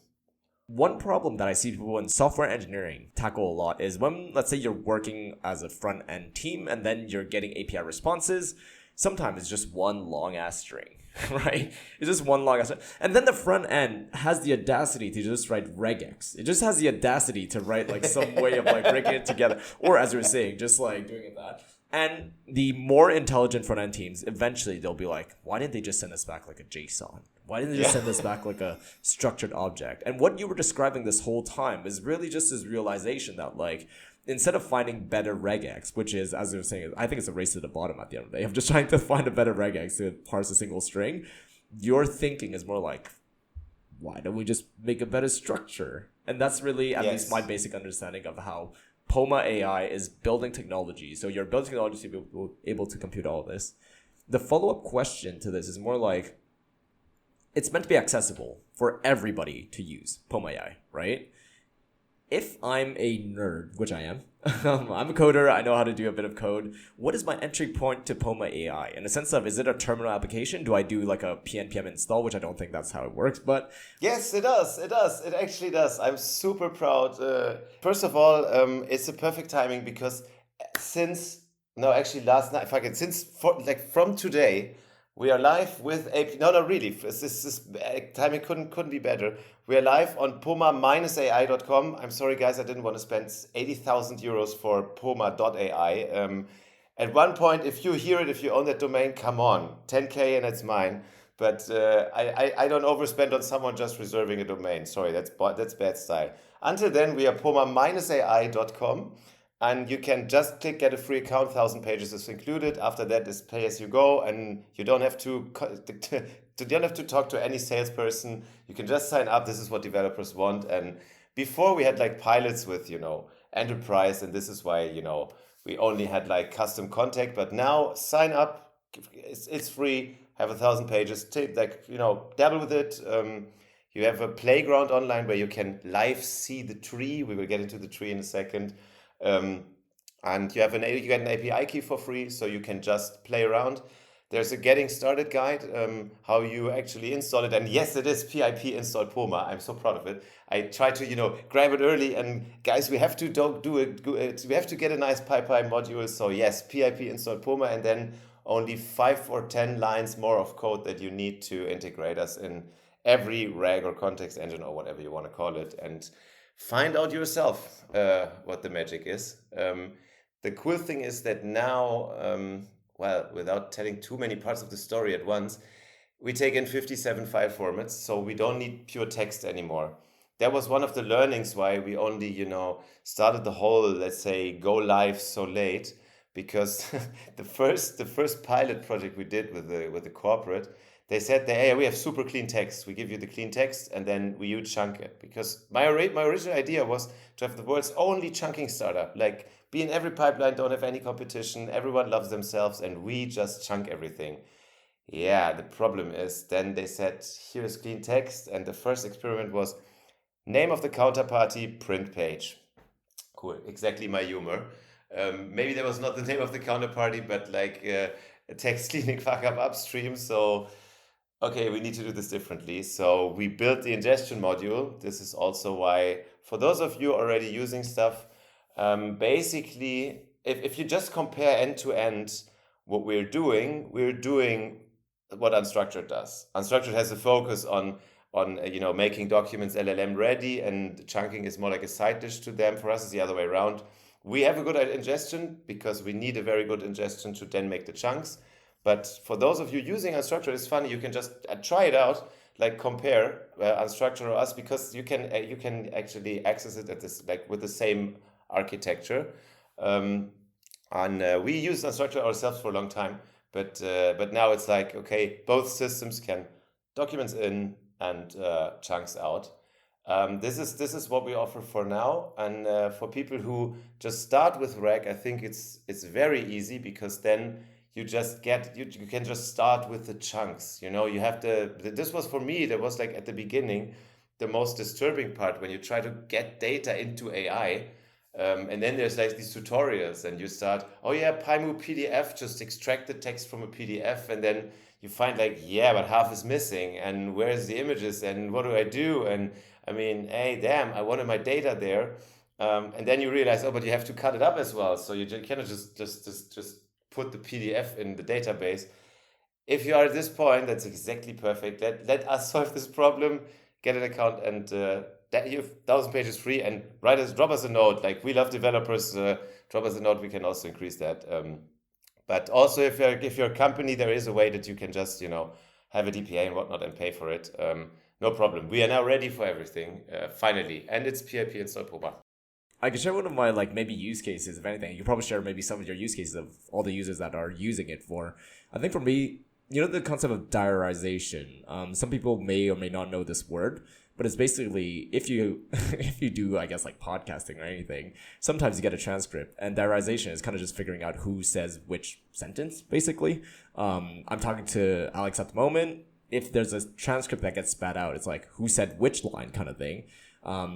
One problem that I see people in software engineering tackle a lot is when, let's say, you're working as a front end team and then you're getting API responses. Sometimes it's just one long ass string, right? It's just one long ass string. And then the front end has the audacity to just write regex. It just has the audacity to write like some way of like breaking it together. Or as you were saying, just like doing it that. And the more intelligent front end teams, eventually they'll be like, why didn't they just send us back like a JSON? Why didn't they just send us back like a structured object? And what you were describing this whole time is really just this realization that like, instead of finding better regex, which is, as I was saying, I think it's a race to the bottom at the end of the day. I'm just trying to find a better regex to parse a single string. Your thinking is more like, why don't we just make a better structure? And that's really at least my basic understanding of how POMA AI is building technology. So you're building technology to be able to compute all of this. The follow-up question to this is more like, it's meant to be accessible for everybody to use POMA AI, right? If I'm a nerd, which I am, I'm a coder, I know how to do a bit of code. What is my entry point to POMA AI? In the sense of, is it a terminal application? Do I do like a npm install, which I don't think that's how it works, but... Yes, it does. It does. It actually does. I'm super proud. First of all, it's a perfect timing because last night, from today, we are live with a... No, no, really. This timing couldn't be better. We are live on POMA-AI.com. I'm sorry, guys, I didn't want to spend 80,000 euros for POMA.ai. At one point, if you hear it, if you own that domain, come on, 10K and it's mine. But I don't overspend on someone just reserving a domain. Sorry, that's bad style. Until then, we are POMA-AI.com. And you can just click get a free account, 1,000 pages is included. After that is pay as you go, and you don't have to talk to any salesperson. You can just sign up. This is what developers want. And before we had like pilots with, enterprise, and this is why, we only had like custom contact. But now sign up. It's free. Have 1,000 pages. Dabble with it. You have a playground online where you can live see the tree. We will get into the tree in a second. And you get an API key for free, so you can just play around. There's a getting started guide, how you actually install it. And yes, it is PIP install POMA. I'm so proud of it. I tried to, grab it early. And guys, we have to do it. We have to get a nice pipeline module. So yes, PIP install POMA, and then only 5 or 10 lines more of code that you need to integrate us in every RAG or context engine or whatever you want to call it. And find out yourself what the magic is. The cool thing is that now, without telling too many parts of the story at once, we take in 57 file formats, so we don't need pure text anymore. That was one of the learnings why we only, started the whole, let's say, go live so late, because the first pilot project we did with the corporate, they said that, hey, we have super clean text. We give you the clean text and then you chunk it. Because my original idea was to have the world's only chunking startup. Like, be in every pipeline, don't have any competition, everyone loves themselves, and we just chunk everything. Yeah, the problem is then they said, here's clean text. And the first experiment was name of the counterparty, print page. Cool, exactly my humor. Maybe that was not the name of the counterparty, but like a text cleaning fuck up upstream. So... okay, we need to do this differently. So we built the ingestion module. This is also why, for those of you already using stuff, basically, if you just compare end to end what we're doing what unstructured does. Unstructured has a focus on making documents LLM ready, and chunking is more like a side dish to them. For us, it's the other way around. We have a good ingestion because we need a very good ingestion to then make the chunks. But for those of you using unstructured, it's funny. You can just try it out, like compare unstructured or us, because you can actually access it at this with the same architecture. And we used unstructured ourselves for a long time, but now it's like, okay, both systems can documents in and chunks out. This is what we offer for now, and for people who just start with RAG, I think it's very easy, because then you can just start with the chunks. You have this was for me, that was like at the beginning, the most disturbing part when you try to get data into AI. And then there's like these tutorials, and you start, oh yeah, PyMu PDF, just extract the text from a PDF, and then you find like, yeah, but half is missing, and where's the images, and what do I do? And I mean, hey, damn, I wanted my data there. And then you realize, oh, but you have to cut it up as well. So you cannot just put the PDF in the database. If you are at this point, that's exactly perfect. Let us solve this problem. Get an account, and that you have 1,000 pages free. And drop us a note. Like, we love developers. Drop us a note. We can also increase that. But also, if you're a company, there is a way that you can just have a DPA and whatnot and pay for it. No problem. We are now ready for everything. Finally, and it's PIP install POMA. I can share one of my maybe use cases, if anything. You can probably share maybe some of your use cases of all the users that are using it for. I think for me, the concept of diarization. Some people may or may not know this word, but it's basically if you if you do, I guess, like podcasting or anything, sometimes you get a transcript, and diarization is kind of just figuring out who says which sentence, basically. I'm talking to Alex at the moment. If there's a transcript that gets spat out, it's like who said which line kind of thing.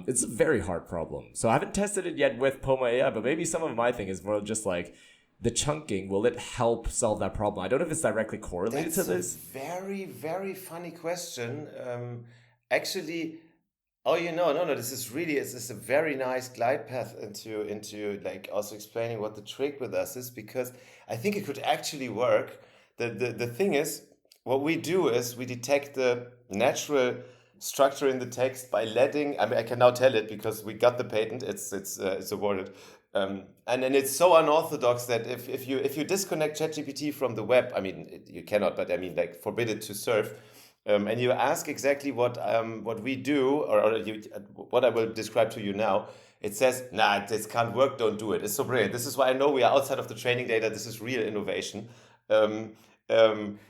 It's a very hard problem. So I haven't tested it yet with POMA AI, but maybe some of my thing is more just like the chunking. Will it help solve that problem? I don't know if it's directly correlated That's to this. a very, very funny question. Actually, oh, no, this is really, it's a very nice glide path into like also explaining what the trick with us is, because I think it could actually work. The thing is, what we do is we detect the natural structure in the text by letting. I mean, I can now tell it because we got the patent. It's awarded. And then it's so unorthodox that if you disconnect ChatGPT from the web, I mean you cannot, but I mean like forbid it to serve, and you ask exactly what we do, what I will describe to you now. It says, nah, this can't work. Don't do it. It's so brilliant. This is why I know we are outside of the training data. This is real innovation. Um,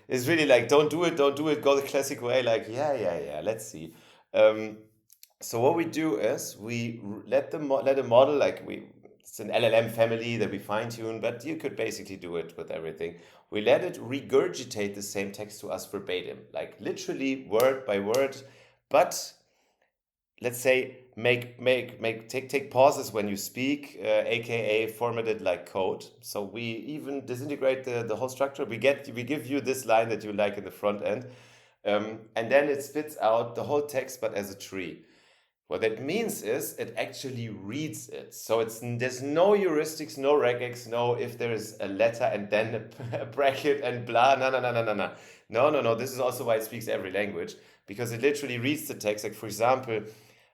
it's really like, don't do it, don't do it. Go the classic way. Like, yeah. Let's see. So what we do is we let a model, like it's an LLM family that we fine tune, but you could basically do it with everything. We let it regurgitate the same text to us verbatim, like literally word by word, but let's say take pauses when you speak, aka format it like code. So we even disintegrate the whole structure. We give you this line that you like in the front end, and then it spits out the whole text, but as a tree. What that means is it actually reads it. So there's no heuristics, no regex, no if there is a letter and then a bracket and blah. No. This is also why it speaks every language, because it literally reads the text. Like, for example,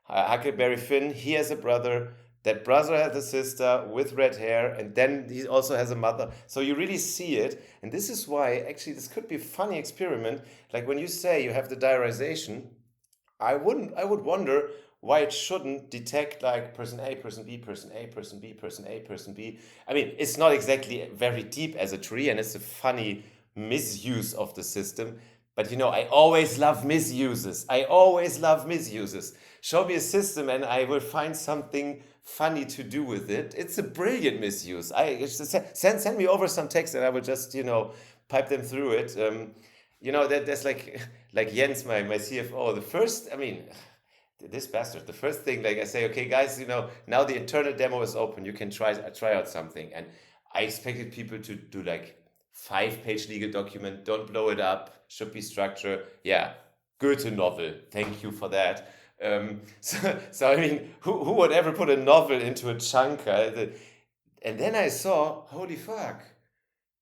Huckleberry Finn, he has a brother. That brother has a sister with red hair, and then he also has a mother. So you really see it. And this is why actually this could be a funny experiment. Like when you say you have the diarization, I would wonder why it shouldn't detect like person A, person B, person A, person B, person A, person B. I mean, it's not exactly very deep as a tree, and it's a funny misuse of the system. But I always love misuses. I always love misuses. Show me a system and I will find something funny to do with it. It's a brilliant misuse. Send me over some text and I will just, pipe them through it. There's like Jens, my CFO. This bastard. The first thing, like I say, okay, guys, now the internal demo is open. You can try out something, and I expected people to do like 5-page legal document. Don't blow it up. Should be structure. Yeah, Goethe novel. Thank you for that. So I mean, who would ever put a novel into a chunk? And then I saw, holy fuck,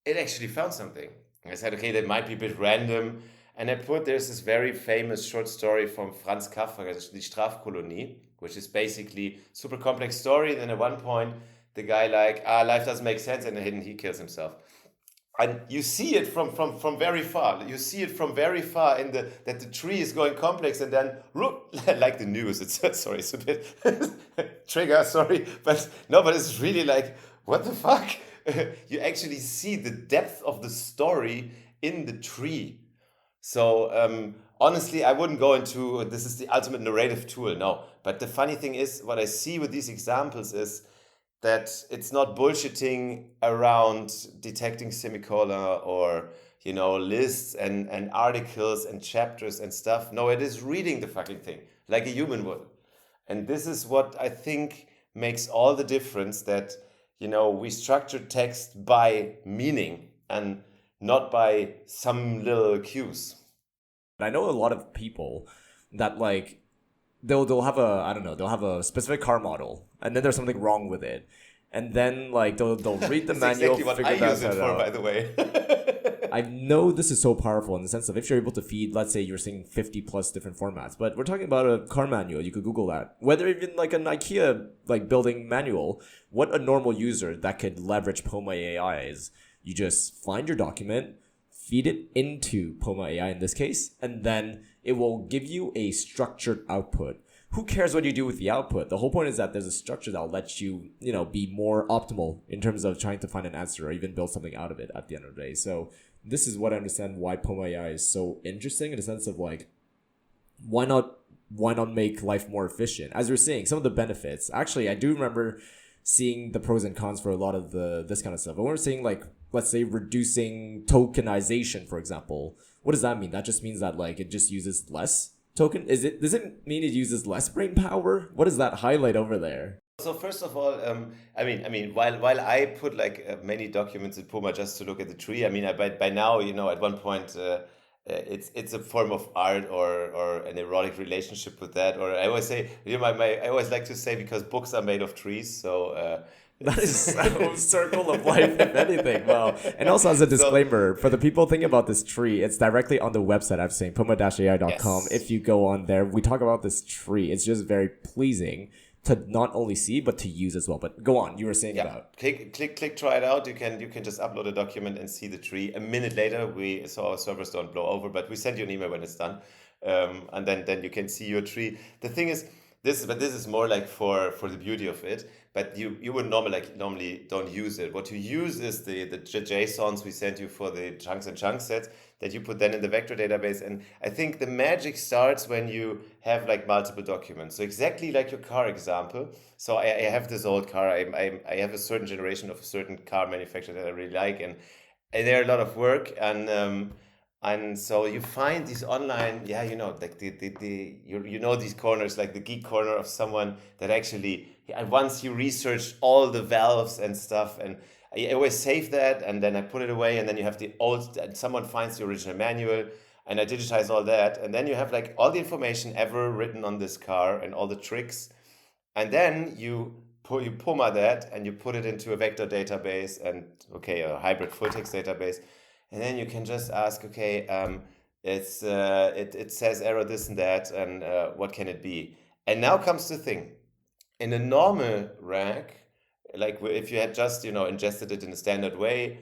it actually found something. I said, okay, that might be a bit random. And there's this very famous short story from Franz Kafka, Die Strafkolonie, which is basically super complex story. Then at one point, the guy life doesn't make sense, and then he kills himself. And you see it from very far. You see it from very far that the tree is going complex, and then like the news. Sorry, it's a bit trigger. Sorry, but it's really like, what the fuck? You actually see the depth of the story in the tree. So honestly, I wouldn't go into this is the ultimate narrative tool. No, but the funny thing is, what I see with these examples is that it's not bullshitting around detecting semicolon or lists and articles and chapters and stuff. No, it is reading the fucking thing like a human would. And this is what I think makes all the difference that, we structure text by meaning and not by some little cues. I know a lot of people that like they'll have a I don't know, they'll have a specific car model and then there's something wrong with it. And then like they'll read the It's manual, exactly what I figure use that it for, by out. the way. I know this is so powerful in the sense of if you're able to feed, let's say you're seeing 50 plus different formats, but we're talking about a car manual. You could Google that. Whether even like an IKEA like building manual, what a normal user that could leverage POMA AI is you just find your document, feed it into POMA AI in this case, and then it will give you a structured output. Who cares what you do with the output? The whole point is that there's a structure that'll let you, be more optimal in terms of trying to find an answer or even build something out of it at the end of the day. So this is what I understand why POMA AI is so interesting in the sense of like, why not make life more efficient? As you're saying, some of the benefits. Actually, I do remember seeing the pros and cons for a lot of this kind of stuff. But when we're saying like, let's say reducing tokenization, for example, what does that mean? That just means that like it just uses less token. Does it mean it uses less brain power? What does that highlight over there? So first of all, while I put like many documents in Puma just to look at the tree, by now, at one point, it's a form of art or an erotic relationship with that. Or I always say, I always like to say because books are made of trees, so That is it's so circle of life, if anything. Wow. And also as a so disclaimer, for the people thinking about this tree, it's directly on the website I'm saying, puma-ai.com. yes. If you go on there, we talk about this tree. It's just very pleasing to not only see, but to use as well. But go on, you were saying Yeah, about. click, try it out. You can just upload a document and see the tree. A minute later, our servers don't blow over, but we send you an email when it's done, and then you can see your tree. The thing is, this is more like for the beauty of it. But you would normally don't use it. What you use is the JSONs we send you for the chunks and chunk sets that you put then in the vector database. And I think the magic starts when you have like multiple documents. So exactly like your car example. So I have this old car. I have a certain generation of a certain car manufacturer that I really like, and they're a lot of work. And so you find these online, yeah, like these corners, like the geek corner of someone that actually, yeah, once you research all the valves and stuff, and I always save that, and then I put it away, and then you have the old, and someone finds the original manual, and I digitize all that, and then you have like all the information ever written on this car and all the tricks, and then you Puma that and you put it into a vector database and okay, a hybrid full text database, and then you can just ask, okay, it says error this and that, and what can it be? And now comes the thing. In a normal RAG, like if you had just ingested it in a standard way,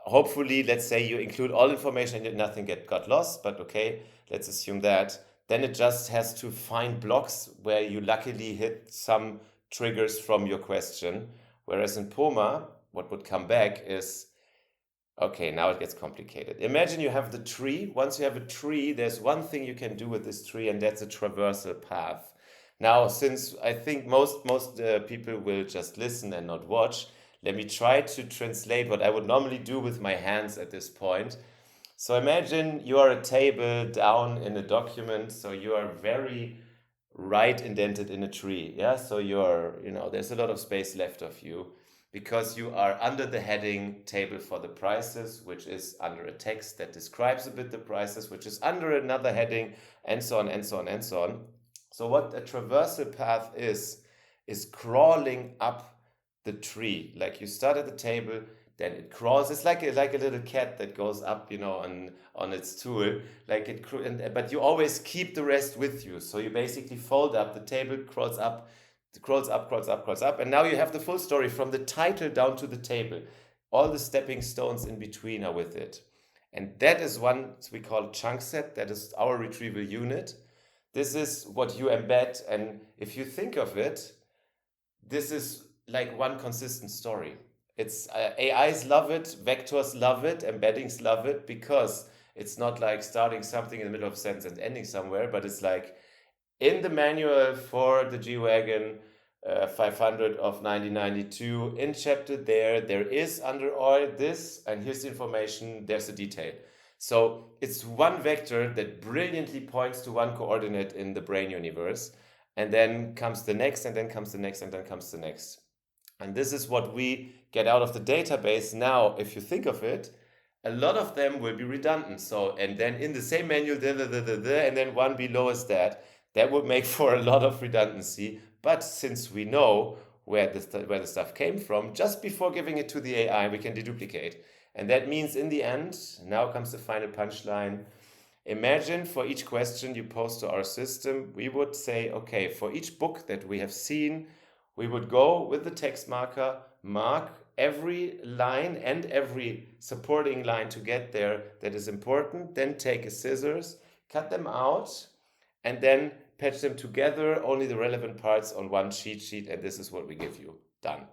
hopefully, let's say you include all information and nothing got lost, but okay, let's assume that. Then it just has to find blocks where you luckily hit some triggers from your question. Whereas in Poma, what would come back is, okay, now it gets complicated. Imagine you have the tree. Once you have a tree, there's one thing you can do with this tree, and that's a traversal path. Now, since I think most people will just listen and not watch, let me try to translate what I would normally do with my hands at this point. So imagine you are a table down in a document, so you are very right indented in a tree. Yeah, so there's a lot of space left of you because you are under the heading table for the prices, which is under a text that describes a bit the prices, which is under another heading, and so on and so on and so on. So what a traversal path is crawling up the tree. Like you start at the table, then it crawls. It's like a little cat that goes up, on its tool. But you always keep the rest with you. So you basically fold up the table, crawls up, crawls up, crawls up, crawls up, and now you have the full story from the title down to the table. All the stepping stones in between are with it, and that is one we call chunk set. That is our retrieval unit. This is what you embed, and if you think of it, this is like one consistent story. It's AIs love it, vectors love it, embeddings love it because it's not like starting something in the middle of a sentence and ending somewhere, but it's like in the manual for the G-Wagon 500 of 1992, in chapter there is under oil this, and here's the information, there's the detail. So it's one vector that brilliantly points to one coordinate in the brain universe. and then comes the next, and then comes the next, and then comes the next. And this is what we get out of the database. Now, if you think of it, a lot of them will be redundant. So, and then in the same menu, and then one below is that. That would make for a lot of redundancy. But since we know where the stuff came from, just before giving it to the AI, we can deduplicate. And that means in the end, now comes the final punchline. Imagine for each question you pose to our system, we would say, okay, for each book that we have seen, we would go with the text marker, mark every line and every supporting line to get there that is important, then take a scissors, cut them out, and then patch them together, only the relevant parts on one cheat sheet, and this is what we give you. Done.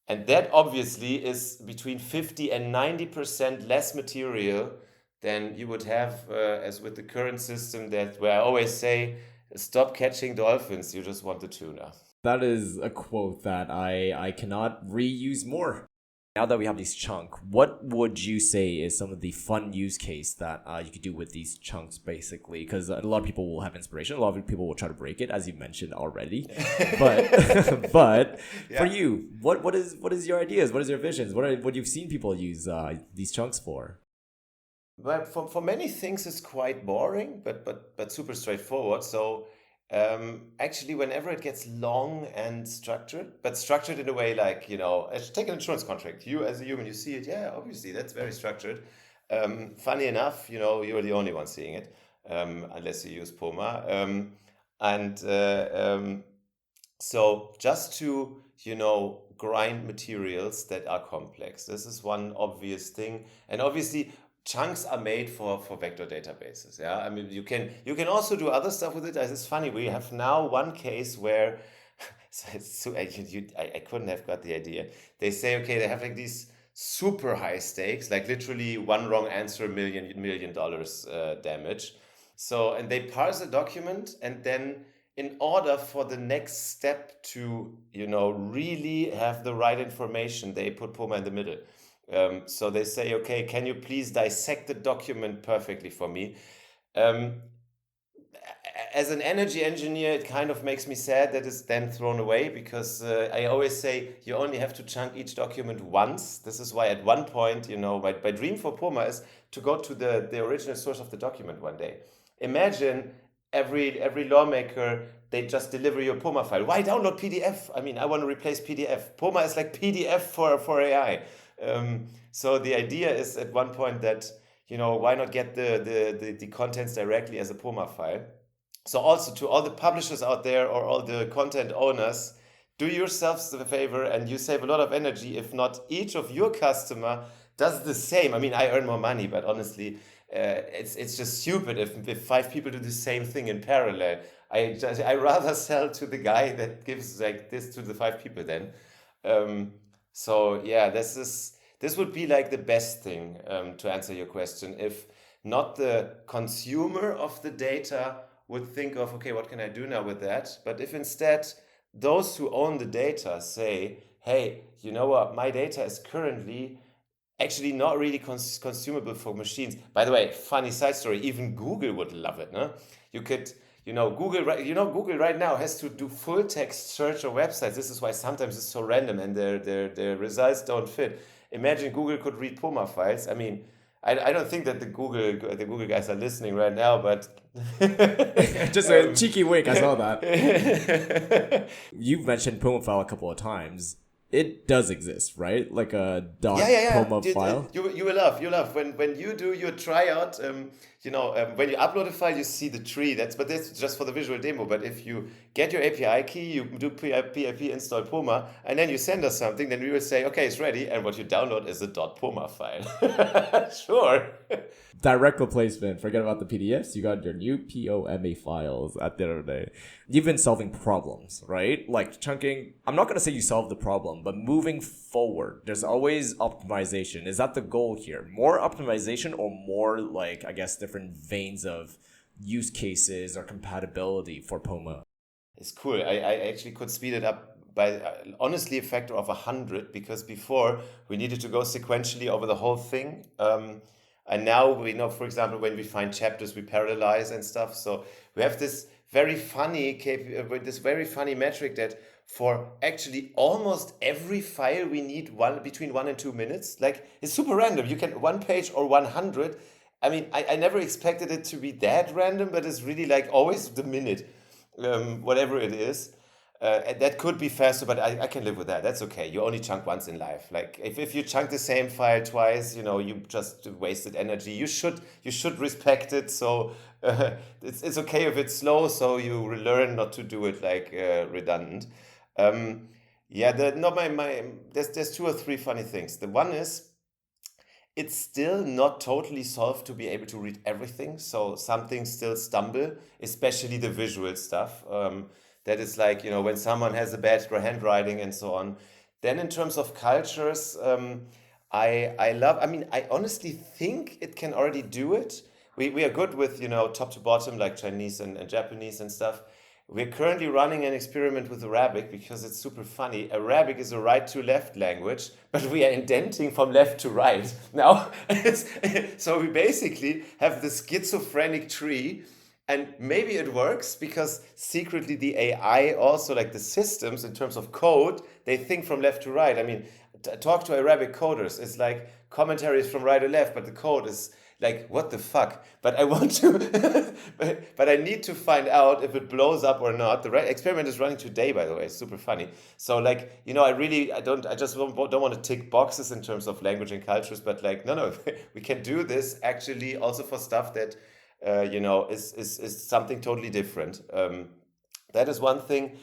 And that obviously is between 50 and 90% less material than you would have as with the current system that where I always say, stop catching dolphins, you just want the tuna. That is a quote that I cannot reuse more. Now that we have these chunks, what would you say is some of the fun use case that you could do with these chunks, basically? Because a lot of people will have inspiration. A lot of people will try to break it, as you mentioned already. But Yeah. for you, what is your ideas? What is your visions? What you've seen people use these chunks for? But for many things, it's quite boring, but super straightforward. So actually, whenever it gets long and structured, but structured in a way like, take an insurance contract. You as a human, you see it. Yeah, obviously, that's very structured. Funny enough, you're the only one seeing it, unless you use POMA. And so just to, grind materials that are complex. This is one obvious thing. And obviously, chunks are made for vector databases. Yeah, I mean you can also do other stuff with it. It's funny, we have now one case where I couldn't have got the idea. They say, okay, they have like these super high stakes, like literally one wrong answer, $1 million damage. So, and they parse a document, and then in order for the next step to really have the right information, they put POMA in the middle. So they say, okay, can you please dissect the document perfectly for me? As an energy engineer, it kind of makes me sad that it's then thrown away, because I always say you only have to chunk each document once. This is why at one point, my dream for POMA is to go to the original source of the document one day. Imagine every lawmaker, they just deliver you a POMA file. Why download PDF? I mean, I want to replace PDF. POMA is like PDF for AI. So the idea is at one point that, why not get the contents directly as a POMA file? So also to all the publishers out there or all the content owners, do yourselves the favor and you save a lot of energy if not each of your customer does the same. I mean, I earn more money, but honestly, it's just stupid if 5 people do the same thing in parallel. I rather sell to the guy that gives like this to the 5 people then. So yeah, this would be like the best thing to answer your question. If not the consumer of the data would think of, okay, what can I do now with that? But if instead those who own the data say, hey, you know what, my data is currently actually not really consumable for machines. By the way, funny side story, even Google would love it, no? You could, Google right now has to do full text search of websites. This is why sometimes it's so random and their results don't fit. Imagine Google could read POMA files. I mean, I don't think that the Google guys are listening right now, but Just a cheeky wink, I saw that. You've mentioned POMA file a couple of times. It does exist, right? Like a .poma file. You will love when you do your tryout. When you upload a file, you see the tree. That's just for the visual demo. But if you get your API key, you do pip install POMA, and then you send us something, then we will say, okay, it's ready. And what you download is a .poma file. Sure. Direct replacement. Forget about the PDFs. You got your new POMA files at the end of the day. You've been solving problems, right? Like chunking. I'm not going to say you solved the problem, but moving forward, there's always optimization. Is that the goal here? More optimization or more like, I guess, different veins of use cases or compatibility for POMA? It's cool. I actually could speed it up by honestly a factor of 100, because before we needed to go sequentially over the whole thing. And now we know, for example, when we find chapters, we parallelize and stuff. So we have this very funny with this very funny metric that for actually almost every file we need between 1 and 2 minutes. Like it's super random. You can one page or 100. I mean, I never expected it to be that random, but it's really like always the minute, whatever it is. And that could be faster, but I can live with that. That's okay. You only chunk once in life. Like if you chunk the same file twice, you just wasted energy. You should respect it. So it's okay if it's slow. So you learn not to do it like redundant. Um, yeah, no, there's two or three funny things. The one is it's still not totally solved to be able to read everything. So some things still stumble, especially the visual stuff. That is like, when someone has a bad handwriting and so on. Then in terms of cultures, I mean, I honestly think it can already do it. We are good with, top to bottom, like Chinese and Japanese and stuff. We're currently running an experiment with Arabic because it's super funny. Arabic is a right to left language, but we are indenting from left to right. Now, so we basically have this schizophrenic tree, and maybe it works because secretly the AI also, like the systems in terms of code, they think from left to right. I mean, talk to Arabic coders. It's like commentaries from right to left, but the code is like, what the fuck? But I want to, but I need to find out if it blows up or not. The experiment is running today, by the way. It's super funny. So like, I just don't want to tick boxes in terms of language and cultures, but like, no, we can do this actually also for stuff that, is something totally different. That is one thing.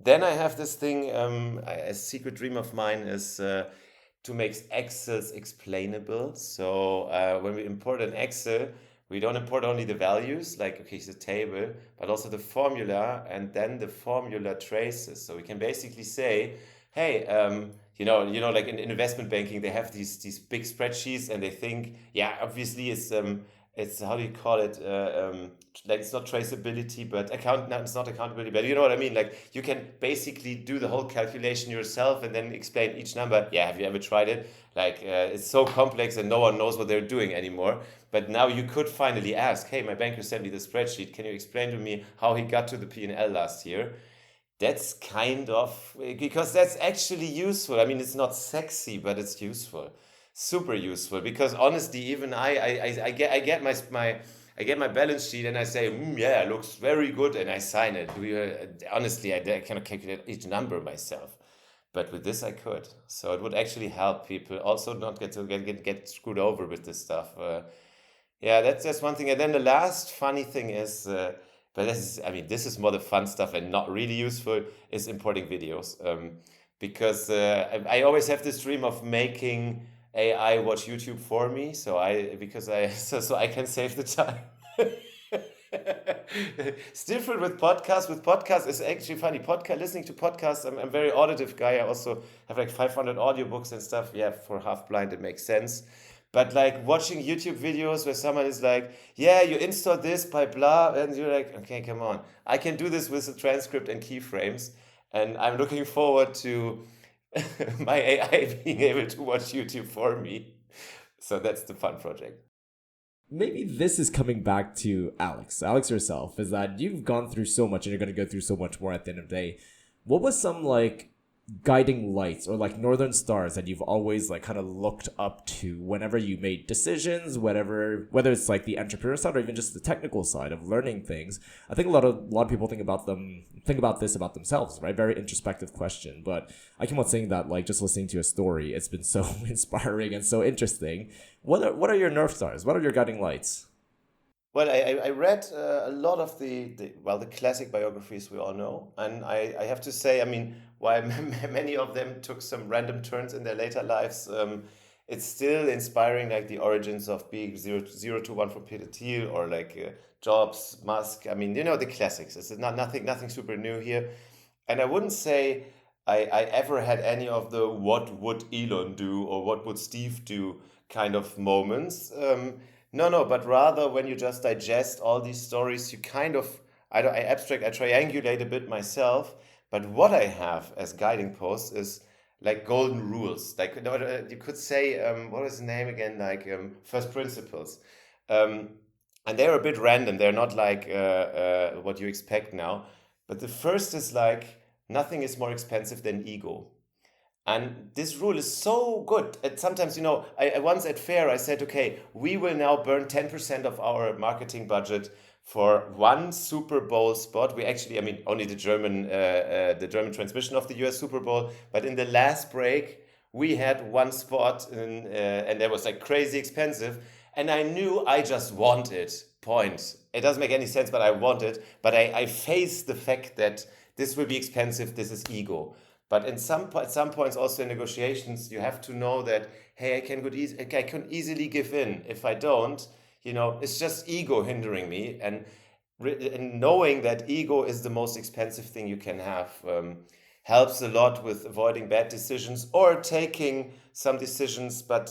Then I have this thing, a secret dream of mine is to make Excels explainable. So when we import an Excel, we don't import only the values, like, okay, it's a table, but also the formula and then the formula traces. So we can basically say, hey, like in investment banking, they have these big spreadsheets and they think, yeah, obviously it's how do you call it? Like it's not traceability, but no, it's not accountability, but you know what I mean? Like you can basically do the whole calculation yourself and then explain each number. Yeah, have you ever tried it? Like it's so complex and no one knows what they're doing anymore. But now you could finally ask, hey, my banker sent me the spreadsheet. Can you explain to me how he got to the P&L last year? That's kind of because that's actually useful. I mean, it's not sexy, but it's useful, super useful. Because honestly, even I get my balance sheet and I say, yeah, it looks very good, and I sign it. Honestly, I cannot calculate each number myself, but with this I could. So it would actually help people also not get screwed over with this stuff. Yeah, that's one thing. And then the last funny thing is, but this is more the fun stuff and not really useful, is importing videos. Because I always have this dream of making AI watch YouTube for me, so I can save the time. It's different with podcasts. With podcasts, it's actually funny. Listening to podcasts, I'm a very auditive guy. I also have like 500 audiobooks and stuff. Yeah, for half blind, it makes sense. But like watching YouTube videos where someone is like, yeah, you install this by blah, and you're like, okay, come on. I can do this with a transcript and keyframes. And I'm looking forward to my AI being able to watch YouTube for me. So that's the fun project. Maybe this is coming back to Alex yourself, is that you've gone through so much and you're going to go through so much more at the end of the day. What was some like guiding lights or like northern stars that you've always like kind of looked up to whenever you made decisions, whether it's like the entrepreneur side or even just the technical side of learning things? I think a lot of people think about this about themselves, right? Very introspective question, but I keep on saying that like just listening to a story, it's been so inspiring and so interesting. What are your north stars? What are your guiding lights? Well, I read a lot of the classic biographies we all know, and I have to say, I mean, while many of them took some random turns in their later lives, it's still inspiring, like the origins of being zero to one from Peter Thiel, or like Jobs, Musk. I mean, the classics. It's nothing super new here, and I wouldn't say I ever had any of the "what would Elon do" or "what would Steve do" kind of moments. No, but rather when you just digest all these stories, you kind of, I triangulate a bit myself. But what I have as guiding posts is like golden rules. Like you could say, what is the name again? Like first principles. Um, and they're a bit random. They're not like what you expect now. But the first is like, nothing is more expensive than ego. And this rule is so good. And sometimes, I once at fair, I said, okay, we will now burn 10% of our marketing budget for one Super Bowl spot. We actually, only the German transmission of the US Super Bowl. But in the last break, we had one spot and that was like crazy expensive. And I knew I just want it. Point. It doesn't make any sense, but I want it. But I face the fact that this will be expensive. This is ego. But at some points, also in negotiations, you have to know that, hey, I can easily give in. If I don't, it's just ego hindering me. And knowing that ego is the most expensive thing you can have helps a lot with avoiding bad decisions or taking some decisions, but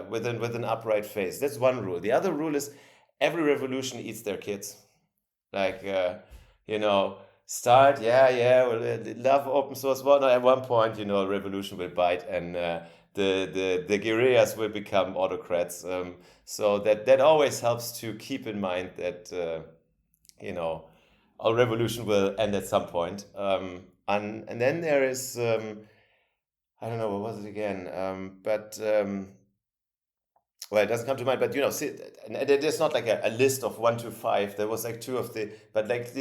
with an upright face. That's one rule. The other rule is every revolution eats their kids. Like, start, well, love open source. Well, no, at one point, a revolution will bite, and the guerrillas will become autocrats. So that always helps to keep in mind that our revolution will end at some point. And then there is I don't know, what was it again? Well, it doesn't come to mind, but there's not like a list of 1 to 5. There was like 2 of the, but like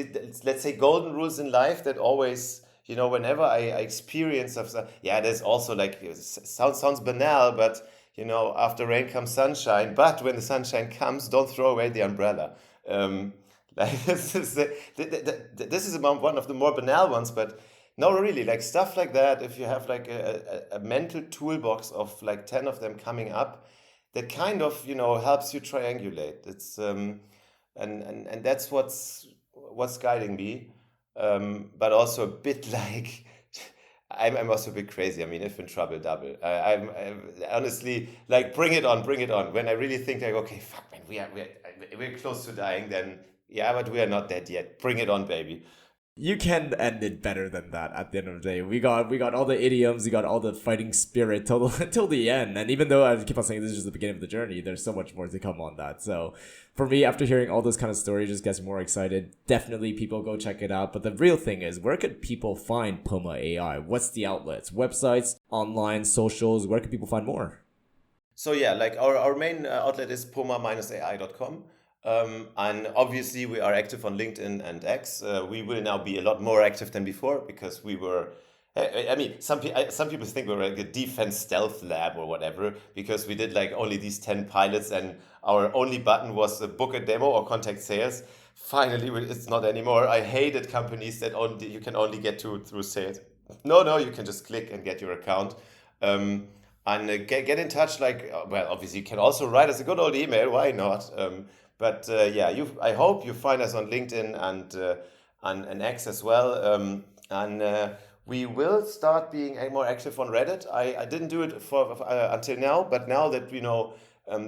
let's say golden rules in life that always, whenever I experience stuff. Yeah, there's also like sounds banal, but after rain comes sunshine. But when the sunshine comes, don't throw away the umbrella. Like this is one of the more banal ones, but no, really, like stuff like that. If you have like a mental toolbox of like 10 of them coming up, that kind of helps you triangulate. It's and that's what's guiding me, but also a bit like I'm also a bit crazy. If in trouble, double. I'm honestly like bring it on. When I really think like, okay, fuck man, we're close to dying, then yeah, but we are not dead yet. Bring it on, baby. You can end it better than that at the end of the day. We got all the idioms, we got all the fighting spirit till the end. And even though I keep on saying this is just the beginning of the journey, there's so much more to come on that. So for me, after hearing all those kind of stories, just gets more excited. Definitely people go check it out. But the real thing is, where could people find POMA AI? What's the outlets? Websites, online, socials, where can people find more? So yeah, like our main outlet is POMA-AI.com. And obviously we are active on LinkedIn and X. We will now be a lot more active than before because we were. Some people think we're like a defense stealth lab or whatever because we did like only these 10 pilots and our only button was book a demo or contact sales. Finally, it's not anymore. I hated companies that you can only get to through sales. No, you can just click and get your account. And get in touch. Well, obviously you can also write us a good old email. Why not? But I hope you find us on LinkedIn and X as well. We will start being more active on Reddit. I didn't do it until now, but now that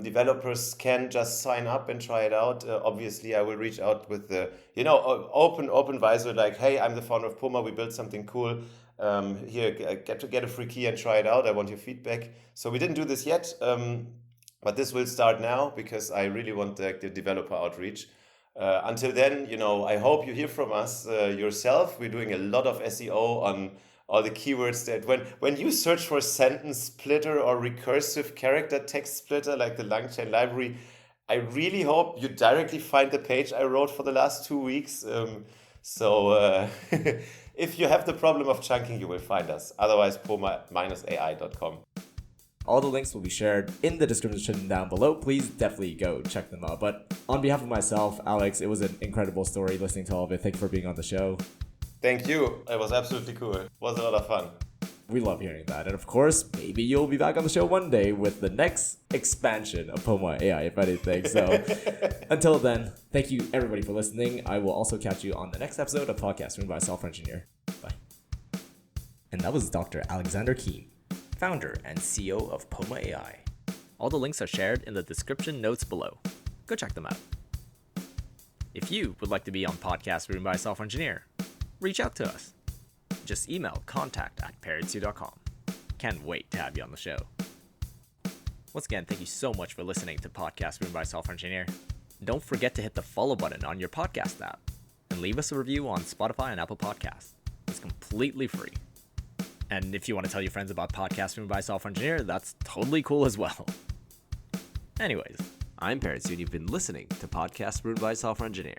developers can just sign up and try it out. Obviously, I will reach out with the open visor, like, hey, I'm the founder of POMA. We built something cool. Here, get a free key and try it out. I want your feedback. So we didn't do this yet. But this will start now because I really want the developer outreach. Until then, I hope you hear from us yourself. We're doing a lot of SEO on all the keywords that when you search for sentence splitter or recursive character text splitter, like the LangChain library, I really hope you directly find the page I wrote for the last 2 weeks. If you have the problem of chunking, you will find us. Otherwise, POMA-AI.com. All the links will be shared in the description down below. Please definitely go check them out. But on behalf of myself, Alex, it was an incredible story listening to all of it. Thank you for being on the show. Thank you. It was absolutely cool. It was a lot of fun. We love hearing that. And of course, maybe you'll be back on the show one day with the next expansion of POMA AI, if anything. So until then, thank you everybody for listening. I will also catch you on the next episode of Podcast Room by Software Engineer. Bye. And that was Dr. Alexander Kihm, founder and CEO of POMA AI. All the links are shared in the description notes below. Go check them out. If you would like to be on Podcast Room by Software Engineer, reach out to us. Just email contact@perrytiu.com. Can't wait to have you on the show. Once again, thank you so much for listening to Podcast Written by a Software Engineer. Don't forget to hit the follow button on your podcast app and leave us a review on Spotify and Apple Podcasts. It's completely free. And if you want to tell your friends about Podcast Written by a Software Engineer, that's totally cool as well. Anyways, I'm Perry Tiu, and you've been listening to Podcast Written by a Software Engineer.